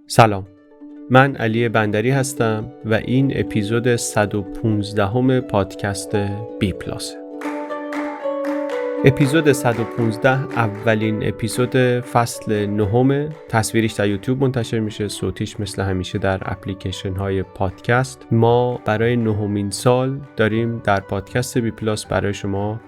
سلام، من علی بندری هستم و این اپیزود 115 پادکست بی پلاس. اپیزود 115 اولین اپیزود فصل 9، تصویریش در یوتیوب منتشر میشه، صوتیش مثل همیشه در اپلیکیشن های پادکست. ما برای 9مین سال داریم در پادکست بی پلاس برای شما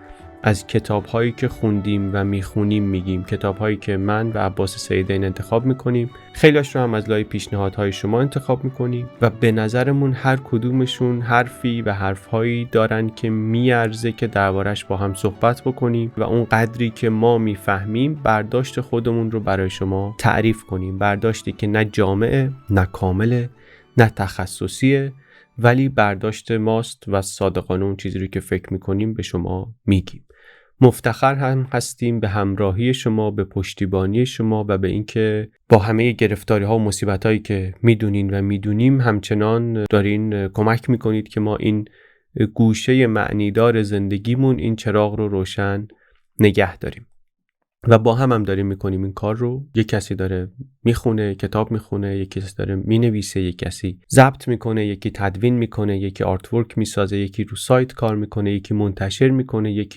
از کتاب‌هایی که خوندیم و میخونیم میگیم، کتاب‌هایی که من و عباس سیدین انتخاب میکنیم، خیلی‌هاش رو هم از لای پیشنهادهای شما انتخاب میکنیم و به نظرمون هر کدومشون حرفی و حرف‌هایی دارن که میارزه که دربارش با هم صحبت بکنیم و اون قدری که ما میفهمیم برداشت خودمون رو برای شما تعریف کنیم، برداشتی که نه جامعه، نه کامله، نه تخصصیه، ولی برداشت ماست و صادقانه اون چیزی رو که فکر میکنیم به شما میگیم. مفتخر هم هستیم به همراهی شما، به پشتیبانی شما و به اینکه با همه گرفتاری ها و مصیبت هایی که میدونین و میدونیم همچنان دارین کمک میکنید که ما این گوشه معنیدار زندگیمون، این چراغ رو روشن نگه داریم و با هم داریم میکنیم این کار رو. یک کسی داره میخونه، کتاب میخونه، یک کسی داره مینویسه، یک کسی ضبط میکنه، یکی تدوین میکنه، یکی آرت ورک میسازه، یکی رو سایت کار میکنه، یکی منتشر میکنه،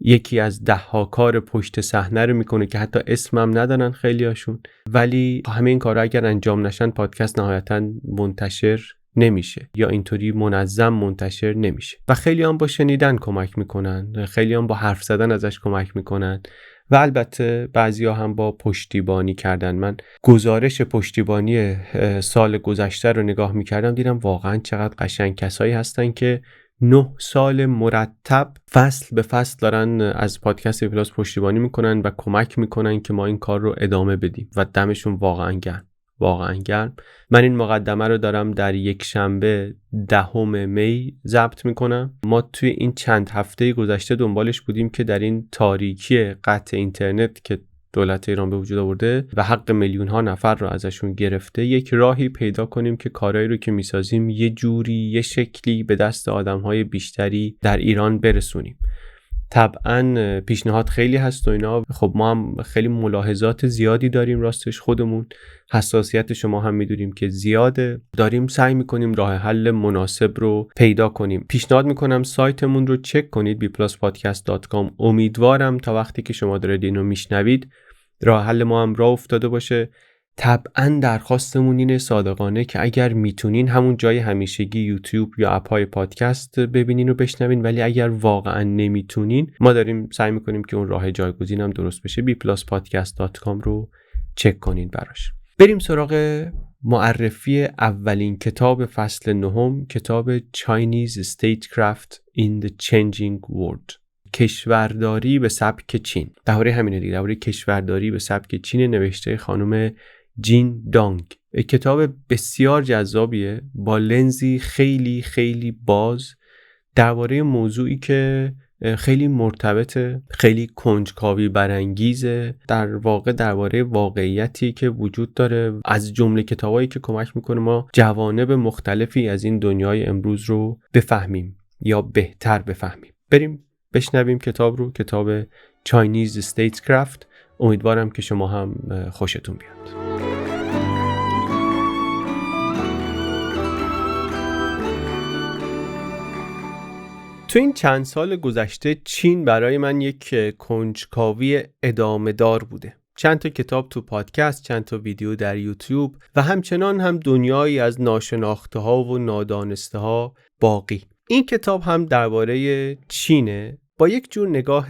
یکی از 10 کار پشت صحنه رو میکنه که حتی اسمم ندارن خیلیاشون. ولی همه این کارا اگر انجام نشن پادکست نهایتاً منتشر نمیشه یا اینطوری منظم منتشر نمیشه. و خیلی هم با شنیدن کمک میکنن، خیلی هم با حرف زدن ازش کمک میکنن و البته بعضیا هم با پشتیبانی کردن. من گزارش پشتیبانی سال گذشته رو نگاه میکردم، دیدم واقعا چقدر قشنگ کسایی هستن که 9 سال مرتب فصل به فصل دارن از پادکست پلاس پشتیبانی میکنن و کمک میکنن که ما این کار رو ادامه بدیم و دمشون واقعا گرم. من این مقدمه رو دارم در یک شنبه 10 می ضبط میکنم. ما توی این چند هفته گذشته دنبالش بودیم که در این تاریکی قطع اینترنت که دولت ایران به وجود آورده و حق میلیون ها نفر رو ازشون گرفته، یک راهی پیدا کنیم که کارهایی رو که میسازیم یه جوری، یه شکلی به دست آدم‌های بیشتری در ایران برسونیم. طبعاً پیشنهاد خیلی هست و اینا، خب ما هم خیلی ملاحظات زیادی داریم راستش، خودمون حساسیت شما هم میدونیم که زیاده، داریم سعی میکنیم راه حل مناسب رو پیدا کنیم. پیشنهاد میکنم سایتمون رو چک کنید bpluspodcast.com. امیدوارم تا وقتی که شما دارید اینو میشنوید راه حل ما هم راه افتاده باشه. طبعاً درخواستمون اینه صادقانه که اگر میتونین همون جای همیشگی یوتیوب یا اپ‌های پادکست ببینین و بشنوین، ولی اگر واقعاً نمیتونین ما داریم سعی میکنیم که اون راه جایگزین هم درست بشه. bpluspodcast.com رو چک کنین براش. بریم سراغ معرفی اولین کتاب فصل 9، کتاب Chinese Statecraft in the Changing World. کشورداری به سبک چین. درباره همینه دیگه، درباره کشورداری به سبک چین، نوشته خانم جین دانگ. کتاب بسیار جذابیه با لنزی خیلی خیلی باز درباره موضوعی که خیلی مرتبطه، خیلی کنجکاوی برانگیزه، در واقع درباره واقعیتی که وجود داره، از جمله کتابایی که کمک میکنه ما جوانب مختلفی از این دنیای امروز رو بفهمیم یا بهتر بفهمیم. بریم بشنویم کتاب رو، کتاب Chinese Statecraft. امیدوارم که شما هم خوشتون بیاد. تو این چند سال گذشته چین برای من یک کنجکاوی ادامه دار بوده. چند تا کتاب تو پادکست، چند تا ویدیو در یوتیوب و همچنان هم دنیایی از ناشناخته ها و نادانسته ها باقی. این کتاب هم درباره چینه با یک جور نگاه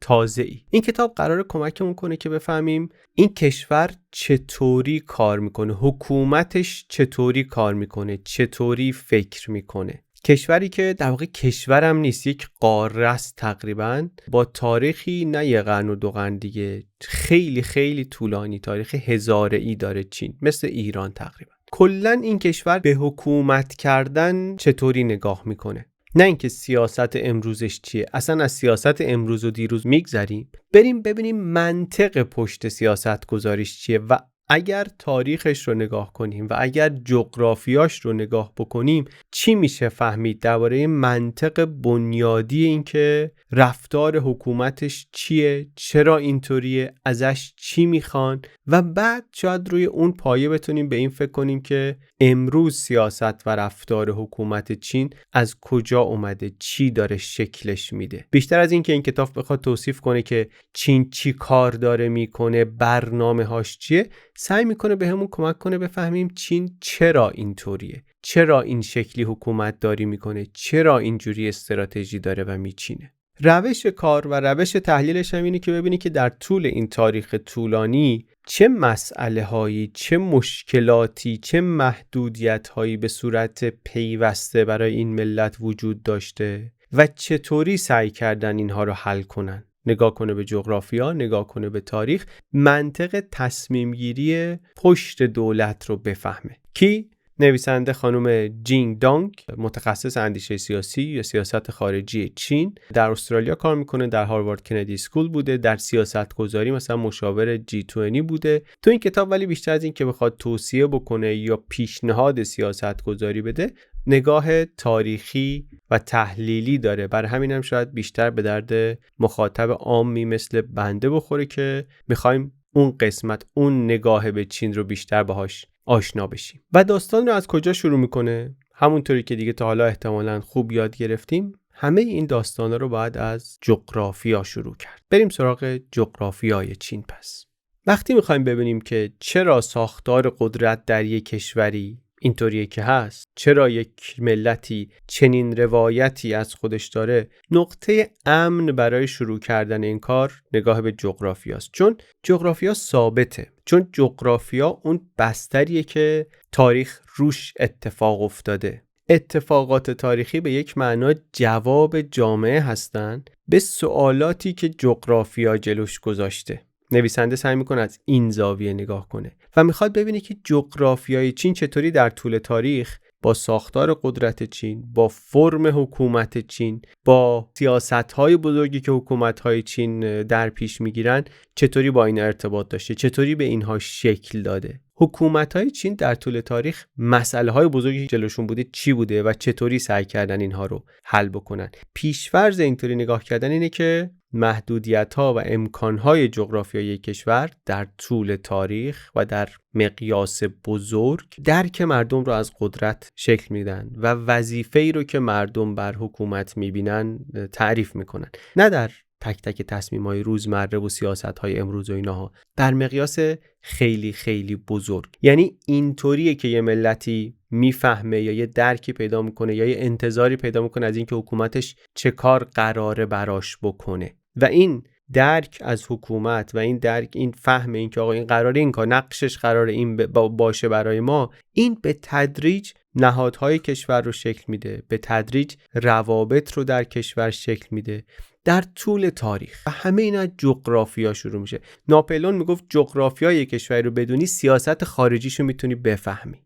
تازه‌ای. این کتاب قراره کمکمون کنه که بفهمیم این کشور چطوری کار میکنه، حکومتش چطوری کار میکنه، چطوری فکر میکنه. کشوری که در واقع کشورم نیست، یک قاره است تقریباً، با تاریخی نه یه قرن و 2 قرن دیگه، خیلی خیلی طولانی، تاریخ هزاره‌ای داره چین، مثل ایران تقریباً. کلاً این کشور به حکومت کردن چطوری نگاه میکنه، نه اینکه سیاست امروزش چیه. اصلا از سیاست امروز و دیروز میگذریم، بریم ببینیم منطق پشت سیاست گذاریش چیه و اگر تاریخش رو نگاه کنیم و اگر جغرافیاش رو نگاه بکنیم چی میشه فهمید درباره منطق بنیادی این که رفتار حکومتش چیه، چرا اینطوریه، ازش چی میخوان و بعد شاید روی اون پایه بتونیم به این فکر کنیم که امروز سیاست و رفتار حکومت چین از کجا اومده، چی داره شکلش میده. بیشتر از این که این کتاب بخواد توصیف کنه که چین چی کار داره میکنه، برنامه هاش چیه، سعی میکنه به همون کمک کنه بفهمیم چین چرا اینطوریه، چرا این شکلی حکومت داری میکنه، چرا اینجوری استراتژی داره و میچینه. روش کار و روش تحلیلش هم اینه که ببینی که در طول این تاریخ طولانی چه مسئله هایی، چه مشکلاتی، چه محدودیت هایی به صورت پیوسته برای این ملت وجود داشته و چطوری سعی کردن اینها رو حل کنن. نگاه کنه به جغرافیا، نگاه کنه به تاریخ، منطق تصمیم گیری پشت دولت رو بفهمه. کی؟ نویسنده خانم جینگ دانگ، متخصص اندیشه سیاسی یا سیاست خارجی چین، در استرالیا کار میکنه، در هاروارد کندی اسکول بوده، در سیاست گذاری مثلا مشاور G20 بوده. تو این کتاب ولی بیشتر از این که بخواد توصیه بکنه یا پیشنهاد سیاست گذاری بده، نگاه تاریخی و تحلیلی داره. برای همین هم شاید بیشتر به درد مخاطب عامی مثل بنده بخوره که میخوایم اون قسمت، اون نگاه به چین رو بیشتر باهاش آشنا بشیم. و داستان رو از کجا شروع میکنه؟ همونطوری که دیگه تا حالا احتمالاً خوب یاد گرفتیم، همه این داستانا رو باید از جغرافیا شروع کرد. بریم سراغ جغرافیای چین. پس وقتی میخوایم ببینیم که چرا ساختار قدرت در یک کشوری اینطوریه که هست، چرا یک ملتی چنین روایتی از خودش داره، نقطه امن برای شروع کردن این کار نگاه به جغرافیاست. چون جغرافیا ثابته، چون جغرافیا اون بستریه که تاریخ روش اتفاق افتاده. اتفاقات تاریخی به یک معنا جواب جامعه هستن به سوالاتی که جغرافیا جلوش گذاشته. نویسنده سعی میکنه از این زاویه نگاه کنه و میخواد ببینه که جغرافیای چین چطوری در طول تاریخ با ساختار قدرت چین، با فرم حکومت چین، با سیاست‌های بزرگی که حکومت‌های چین در پیش میگیرن چطوری با این ارتباط داشته، چطوری به اینها شکل داده. حکومت‌های چین در طول تاریخ مسائل‌های بزرگی جلوشون بوده چی بوده و چطوری سعی کردن اینها رو حل بکنن. پیش‌فرض اینطوری نگاه کردن اینه که محدودیت‌ها و امکان‌های جغرافیایی کشور در طول تاریخ و در مقیاس بزرگ درک مردم رو از قدرت شکل میدن و وظیفه‌ای رو که مردم بر حکومت میبینن تعریف میکنن، نه در تک تک تصمیم‌های روزمره و سیاست‌های امروز و اینها، در مقیاس خیلی خیلی بزرگ. یعنی اینطوریه که یه ملتی میفهمه یا یه درکی پیدا میکنه یا یه انتظاری پیدا میکنه از اینکه حکومتش چه کار قراره براش بکنه و این درک از حکومت و این درک، این فهم این که آقا این قراره این کار، نقشش قراره این باشه برای ما، این به تدریج نهادهای کشور رو شکل میده، به تدریج روابط رو در کشور شکل میده در طول تاریخ. و همه اینا جغرافیا شروع میشه. ناپلئون میگفت جغرافیای کشوری رو بدونی سیاست خارجیشو میتونی بفهمی.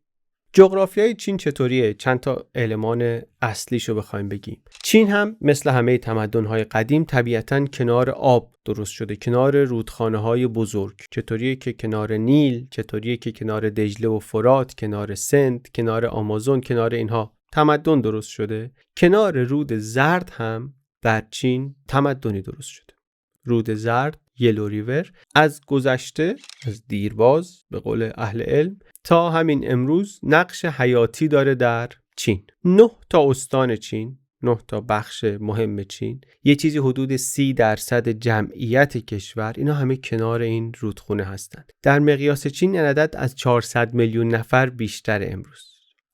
جغرافیای چین چطوریه؟ چند تا المان اصلیشو بخوایم بگیم. چین هم مثل همه تمدن‌های قدیم طبیعتاً کنار آب درست شده، کنار رودخانه‌های بزرگ. چطوریه که کنار نیل، چطوریه که کنار دجله و فرات، کنار سند، کنار آمازون، کنار اینها تمدن درست شده. کنار رود زرد هم در چین تمدنی درست شده. رود زرد، یلو ریور، از گذشته، از دیرباز به قول اهل علم تا همین امروز نقش حیاتی داره در چین. 9 تا استان چین، 9 تا بخش مهم چین، یه چیزی حدود 30% جمعیت کشور، اینا همه کنار این رودخونه هستن. در مقیاس چین این عدد از 400 میلیون نفر بیشتر امروز.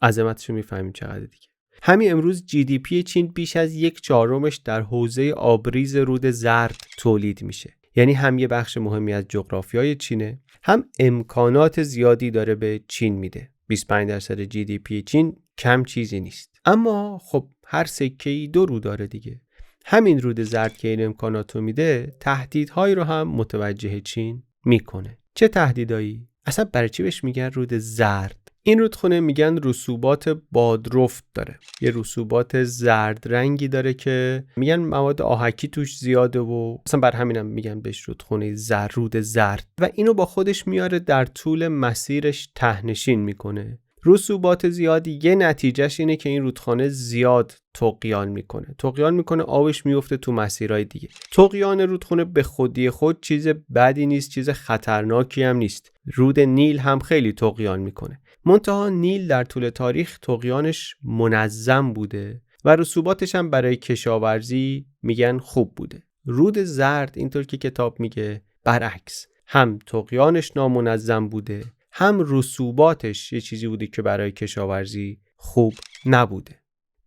عظمتشو میفهمیم چقدر دیگه. همین امروز GDP چین بیش از 1/4 در حوزه آبریز رود زرد تولید میشه. یعنی هم یه بخش مهمی از جغرافیای چینه، هم امکانات زیادی داره به چین میده. 25% GDP چین کم چیزی نیست. اما خب هر سکه‌ای 2 رو داره دیگه. همین رود زرد که این امکاناتو میده، تهدیدهایی رو هم متوجه چین میکنه. چه تهدیدایی؟ اصلا برای چی بهش میگن رود زرد؟ این رودخونه میگن رسوبات بادرفت داره، یه رسوبات زرد رنگی داره که میگن مواد آهکی توش زیاده و اصلا بر همینم میگن بهش رودخونه رود زرد و اینو با خودش میاره در طول مسیرش ته‌نشین میکنه. رسوبات زیادی یه نتیجهش اینه که این رودخانه زیاد طغیان میکنه، آبش میفته تو مسیرهای دیگه. طغیان رودخانه به خودی خود چیز بدی نیست، چیز خطرناکی هم نیست. رود نیل هم خیلی طغیان میکنه، منتها نیل در طول تاریخ طغیانش منظم بوده و رسوباتش هم برای کشاورزی میگن خوب بوده. رود زرد اینطور که کتاب میگه برعکس، هم طغیانش نامنظم بوده، هم رسوباتش یه چیزی بوده که برای کشاورزی خوب نبوده.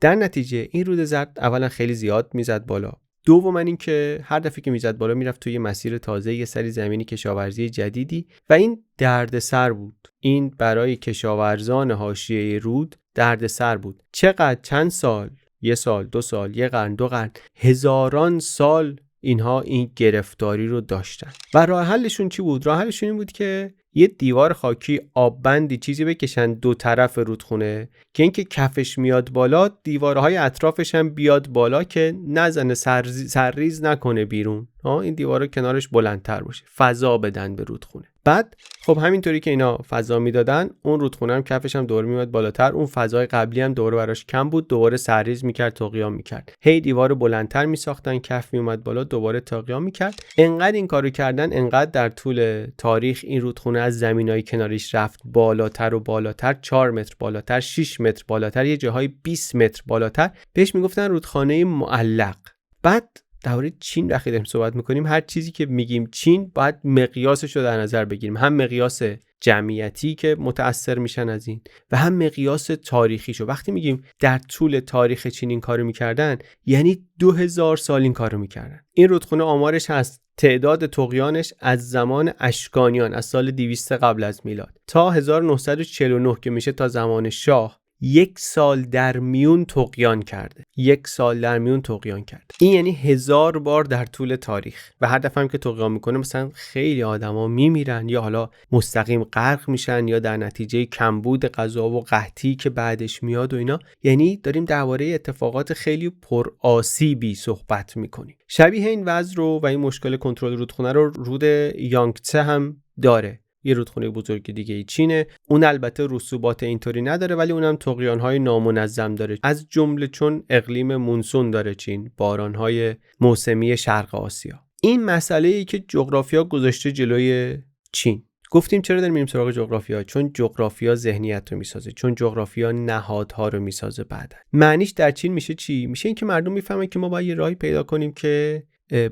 در نتیجه این رود زرد اولا خیلی زیاد میزد بالا، دوما این که هر دفعه که میزد بالا میرفت توی مسیر تازه، یه سری زمینی کشاورزی جدیدی و این دردسر بود. این برای کشاورزان حاشیه رود دردسر بود. چقدر؟ چند سال، یه سال، 2 سال، یه قرن، 2 قرن، هزاران سال اینها این گرفتاری رو داشتن و راه حلشون چی بود؟ راه حلشون این بود که یه دیوار خاکی آببندی چیزی بکشن دو طرف رودخونه که اینکه کفش میاد بالا دیوارهای اطرافش هم بیاد بالا که نزنه، سرریز نکنه بیرون. این دیوارها کنارش بلندتر باشه، فضا بدن به رودخونه. بعد خب همینطوری که اینا فضا میدادن، اون رودخونه هم کفش هم دوباره میاد بالاتر، اون فضای قبلی هم دوباره براش کم بود، دوباره سرریز میکرد، طغیان میکرد. هی دیوار بلندتر میساختن، کف میومد بالا، دوباره طغیان میکرد. انقدر این کارو کردن، انقدر در طول تاریخ این رودخونه از زمینای کناریش رفت بالاتر و بالاتر، 4 متر بالاتر، 6 متر بالاتر، یه جاهای 20 متر بالاتر. بهش میگفتن رودخانه معلق. بعد درباره چین وقتی داریم صحبت میکنیم، هر چیزی که میگیم چین باید مقیاسش رو در نظر بگیریم، هم مقیاس جمعیتی که متأثر میشن از این و هم مقیاس تاریخیشو. وقتی میگیم در طول تاریخ چین این کارو میکردن، یعنی 2000 سال این کارو میکردن. این رودخونه آمارش هست، تعداد طغیانش از زمان اشکانیان، از سال 200 قبل از میلاد تا 1949 که میشه تا زمان شاه، 1 سال در میون طغیان کرده. 1 سال در میون طغیان کرده. این یعنی 1000 بار در طول تاریخ. و هر دفعه هم که طغیان میکنه مثلا خیلی آدما میمیرن، یا حالا مستقیم غرق میشن، یا در نتیجه کمبود غذا و قحطی که بعدش میاد و اینا. یعنی داریم درباره اتفاقات خیلی پرآسیبی صحبت میکنیم. شبیه این وضع رو و این مشکل کنترل رودخونه رو رود یانگتسه هم داره. یه رودخونه بزرگ دیگه چینه. اون البته رسوبات اینطوری نداره، ولی اونم طغیان‌های نامنظم داره، از جمله چون اقلیم مونسون داره چین، باران‌های موسمی شرق آسیا. این مسئله‌ای که جغرافیا گذاشته جلوی چین. گفتیم چرا داریم میریم سراغ جغرافیا؟ چون جغرافیا ذهنیت رو میسازه، چون جغرافیا نهادها رو میسازه. بعداً معنیش در چین میشه چی؟ میشه این که مردم میفهمن که ما باید یه راهی پیدا کنیم که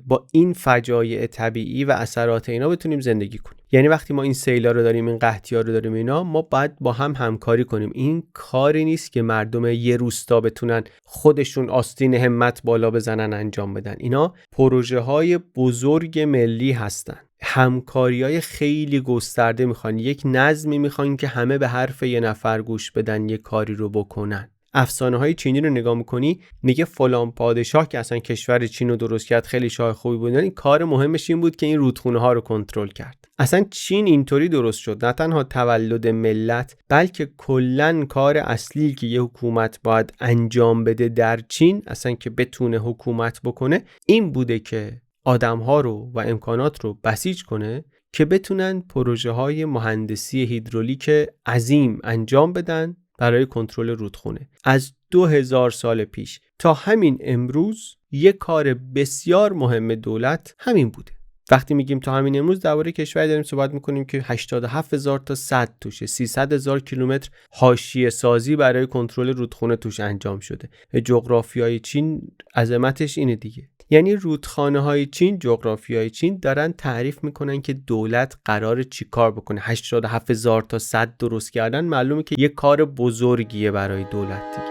با این فجایع طبیعی و اثرات اینا بتونیم زندگی کنیم. یعنی وقتی ما این سیلا رو داریم، این قحطی‌ها رو داریم، اینا، ما باید با هم همکاری کنیم. این کاری نیست که مردم یه روستا بتونن خودشون آستین همت بالا بزنن انجام بدن. اینا پروژه‌های بزرگ ملی هستن. همکاری‌های خیلی گسترده میخوان، یک نظمی میخوان که همه به حرف یه نفر گوش بدن، یه کاری رو بکنن. افسانه‌های چینی رو نگاه می‌کنی، میگه فلان پادشاه که اصلا کشور چین رو درست کرد، خیلی شاه خوبی بود، این کار مهمش این بود که این رودخونه‌ها رو کنترل کرد. اصلا چین اینطوری درست شد، نه تنها تولد ملت، بلکه کلاً کار اصلی که یه حکومت باید انجام بده در چین، اصلا که بتونه حکومت بکنه، این بوده که آدم‌ها رو و امکانات رو بسیج کنه که بتونن پروژه‌های مهندسی هیدرولیک عظیم انجام بدن برای کنترل رودخونه. از 2000 سال پیش تا همین امروز یک کار بسیار مهم دولت همین بوده. وقتی میگیم تا همین امروز، درباره کشوری داریم صحبت میکنیم که 87,000 تا سد توشه، 300,000 کیلومتر حاشیه سازی برای کنترل رودخونه توش انجام شده. جغرافیای چین عظمتش اینه دیگه. یعنی رودخانه‌های چین، جغرافیای چین دارن تعریف میکنن که دولت قراره چی کار بکنه. 87,000 تا سد درست کردن معلومه که یه کار بزرگیه برای دولت دیگه.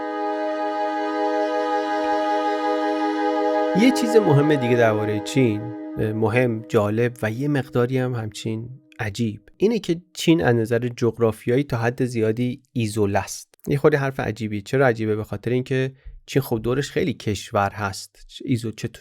یه چیز مهم دیگه درباره چین، مهم، جالب و یه مقداری هم همچین عجیب، اینه که چین از نظر جغرافیایی تا حد زیادی ایزوله است. یه خود حرف عجیبی. چرا عجیبه؟ به خاطر اینکه چین خب دورش خیلی کشور هست.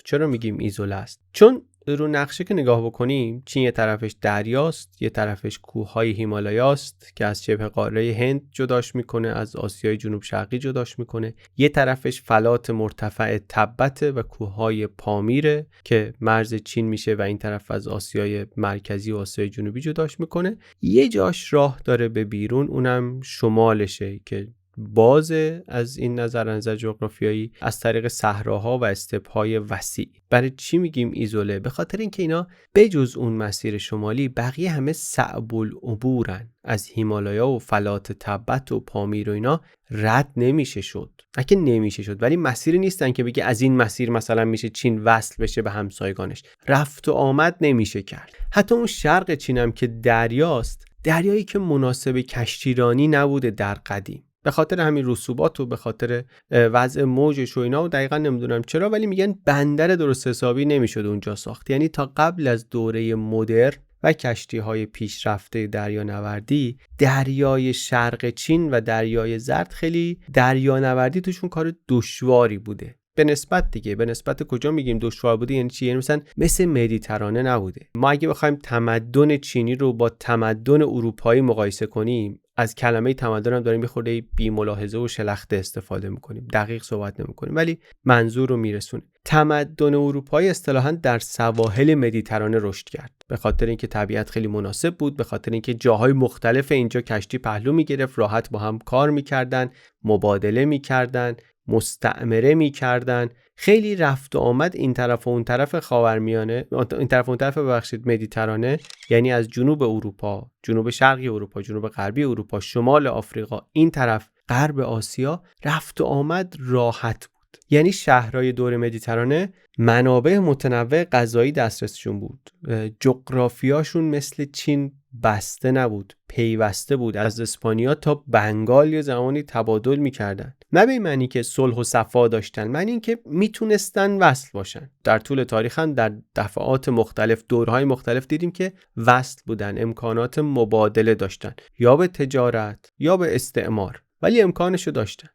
چرا میگیم ایزوله است؟ چون رو نقشه که نگاه بکنیم، چین یه طرفش دریاست، یه طرفش کوههای هیمالایاست که از شبه قاره هند جداش میکنه، از آسیای جنوب شرقی جداش میکنه. یه طرفش فلات مرتفع تبته و کوههای پامیره که مرز چین میشه و این طرف از آسیای مرکزی و آسیای جنوبی جداش میکنه. یه جاش راه داره به بیرون، اونم شمالشه که بازه از این نظر جغرافیایی، از طریق صحراها و استپ‌های وسیع. برای چی میگیم ایزوله؟ به خاطر اینکه اینا بجز اون مسیر شمالی بقیه همه صعب العبورن، از هیمالایا و فلات تبت و پامیر و اینا رد نمیشه شد. اگه نمیشه شد ولی مسیری نیستن که بگه از این مسیر مثلا میشه چین وصل بشه به همسایگانش، رفت و آمد نمیشه کرد. حتی اون شرق چین هم که دریاست، دریایی که مناسب کشتیرانی نبوده در قدیم، به خاطر همین رسوبات و به خاطر وضع موجش و اینا، و دقیقا نمیدونم چرا، ولی میگن بندر درست حسابی نمیشد اونجا ساخت. یعنی تا قبل از دوره مدرن و کشتی‌های پیشرفته دریانوردی، دریای شرق چین و دریای زرد خیلی دریانوردی توشون کار دشواری بوده. به نسبت کجا میگیم دشوار بوده؟ یعنی چی؟ یعنی مثل مدیترانه نبوده. ما اگه بخوایم تمدن چینی رو با تمدن اروپایی مقایسه کنیم، از کلمه تمدن هم داریم بخورده بی ملاحظه و شلخته استفاده میکنیم، دقیق صحبت نمیکنیم، ولی منظور رو میرسونیم. تمدن اروپایی اصطلاحاً در سواحل مدیترانه رشد کرد، به خاطر اینکه طبیعت خیلی مناسب بود، به خاطر اینکه جاهای مختلف اینجا کشتی پهلو میگرفت، راحت با هم کار میکردن، مبادله میکردن، مستعمره میکردن، خیلی رفت و آمد این طرف و اون طرف خاورمیانه، این طرف و اون طرف مدیترانه، یعنی از جنوب اروپا، جنوب شرقی اروپا، جنوب غربی اروپا، شمال آفریقا، این طرف غرب آسیا، رفت و آمد راحت بود. یعنی شهرهای دور مدیترانه منابع متنوع غذایی دسترسشون بود، جغرافیاشون مثل چین بسته نبود، پیوسته بود، از اسپانیا تا بنگال یه زمانی تبادل میکردن. نه به معنی که صلح و صفا داشتن، معنی این که میتونستن وصل باشن. در طول تاریخ هم در دفعات مختلف، دورهای مختلف دیدیم که وصل بودن، امکانات مبادله داشتن، یا به تجارت یا به استعمار، ولی امکانشو داشتن.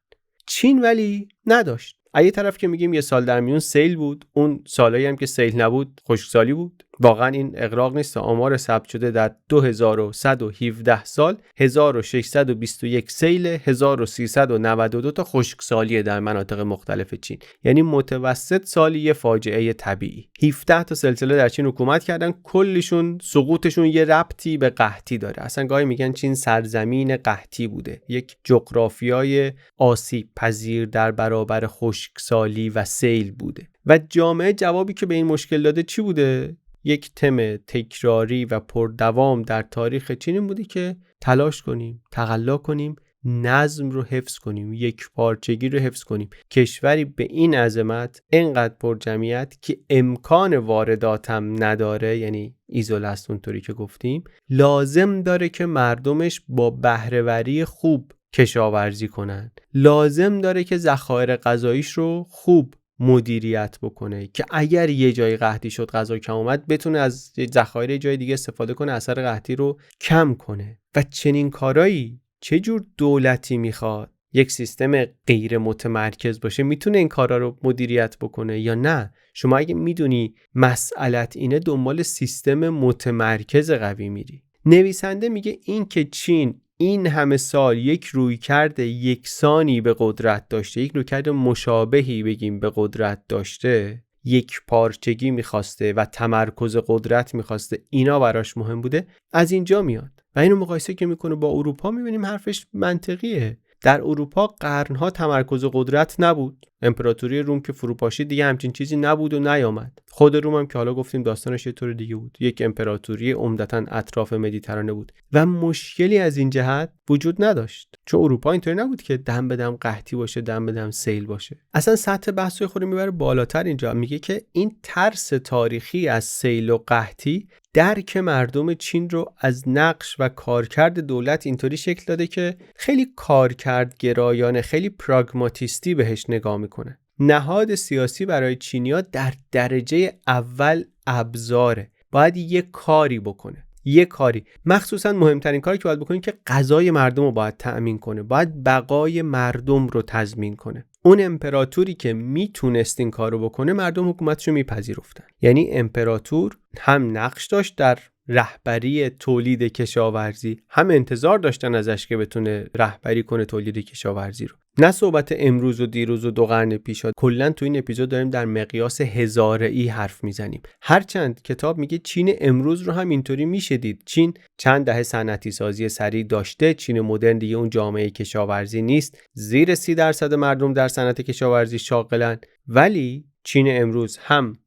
چین ولی نداشت. یه طرف که میگیم یه سال در میون سیل بود، اون سالایی هم که سیل نبود خشکسالی بود. واقعا این اغراق نیست، آمار ثبت شده در 2117 سال 1621 سیل، 1392 تا خشکسالی در مناطق مختلف چین. یعنی متوسط سالی یه فاجعه طبیعی. 17 تا سلسله در چین حکومت کردن، کلشون سقوطشون یه ربطی به قحطی داره. اصلا گاهی میگن چین سرزمین قحطی بوده، یک جغرافیای آسیب پذیر در برابر خشکسالی و سیل بوده. و جامعه جوابی که به این مشکل داده چی بوده؟ یک تم تکراری و پردوام در تاریخ چین این بوده که تلاش کنیم، تقلا کنیم، نظم رو حفظ کنیم، یک پارچگی رو حفظ کنیم. کشوری به این عظمت، اینقدر پر جمعیت که امکان واردات هم نداره، یعنی ایزوله است اونطوری که گفتیم، لازم داره که مردمش با بهره‌وری خوب کشاورزی کنن، لازم داره که ذخایر غذاییش رو خوب مدیریت بکنه که اگر یه جای قحطی شد، غذا کم اومد، بتونه از ذخایر جای دیگه استفاده کنه، اثر قحطی رو کم کنه. و چنین کارایی چه جور دولتی میخواد؟ یک سیستم غیر متمرکز باشه میتونه این کارا رو مدیریت بکنه یا نه؟ شما اگه میدونی مسئلت اینه، دنبال سیستم متمرکز قوی میری. نویسنده میگه این که چین این همه سال یک رویکرد یکسانی به قدرت داشته، یک رویکرد مشابهی بگیم به قدرت داشته، یک پارچگی میخواسته و تمرکز قدرت میخواسته، اینا براش مهم بوده، از اینجا میاد. و اینو مقایسه که میکنه با اروپا، میبینیم حرفش منطقیه. در اروپا قرنها تمرکز قدرت نبود، امپراتوری روم که فروپاشید دیگه همچین چیزی نبود و نیامد. خود روم هم که حالا گفتیم داستانش یه طور دیگه بود، یک امپراتوری عمدتاً اطراف مدیترانه بود و مشکلی از این جهت وجود نداشت، چون اروپا اینطوری نبود که دم به دم قحطی باشه، دم به دم سیل باشه. اصلا سطح بحث خود میبره بالاتر. اینجا میگه که این ترس تاریخی از سیل و قحطی درک مردم چین رو از نقش و کارکرد دولت اینطوری شکل داده که خیلی کارکردگرایانه، خیلی پراگماتیستی بهش نگاه میکنه. نهاد سیاسی برای چینی‌ها در درجه اول ابزاره، باید یه کاری بکنه. یه کاری، مخصوصا مهمترین کاری که باید بکنه که غذای مردم رو باید تأمین کنه، باید بقای مردم رو تضمین کنه. اون امپراتوری که میتونست این کارو بکنه مردم حکومتش رو میپذیرفتن. یعنی امپراتور هم نقش داشت در رهبری تولید کشاورزی، هم انتظار داشتن ازش که بتونه رهبری کنه تولید کشاورزی رو. نه صحبت امروز و دیروز و 2 قرن پیش ها. کلا تو این اپیزود داریم در مقیاس هزاره‌ای حرف میزنیم. هرچند کتاب میگه چین امروز رو هم اینطوری میشه دید. چین چند دهه صنعتی سازی سریع داشته، چین مدرن دیگه اون جامعه کشاورزی نیست، زیر 30% مردم در صنعت کشاورزی شاغلن، ولی چین امروز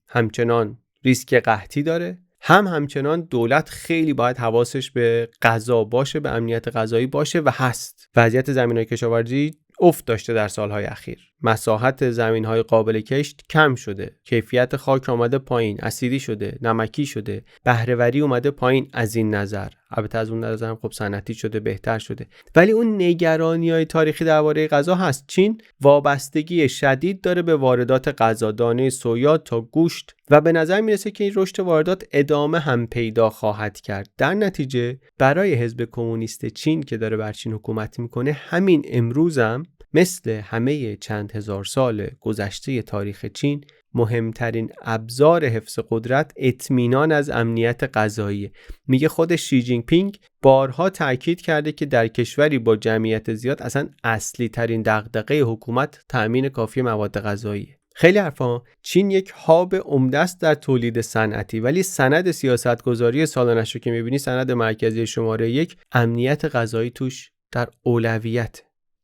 همچنان ریسک قحطی داره، همچنان دولت خیلی باید حواسش به غذا باشه، به امنیت غذایی باشه و هست. وضعیت زمین‌های کشاورزی افت داشته در سالهای اخیر. مساحت زمین‌های قابل کشت کم شده، کیفیت خاک اومده پایین، اسیدی شده، نمکی شده، بهره‌وری اومده پایین. از این نظر البته از اون نظر هم خب صنعتی شده، بهتر شده، ولی اون نگرانی‌های تاریخی درباره غذا هست. چین وابستگی شدید داره به واردات غذا، دانه سویا تا گوشت، و به نظر میرسه که این رشد واردات ادامه هم پیدا خواهد کرد. در نتیجه برای حزب کمونیست چین که داره بر چین حکومت میکنه، همین امروزم مثل همه چند هزار سال گذشته تاریخ چین، مهمترین ابزار حفظ قدرت اطمینان از امنیت غذایی. میگه خود شی جینگ پینگ بارها تاکید کرده که در کشوری با جمعیت زیاد اصلا اصلی ترین دغدغه حکومت تأمین کافی مواد غذاییه. خیلی حرفا. چین یک هاب عمده است در تولید صنعتی، ولی سند سیاستگذاری سالانش رو که میبینی، سند مرکزی شماره 1، امنیت غذایی توش در اولویت.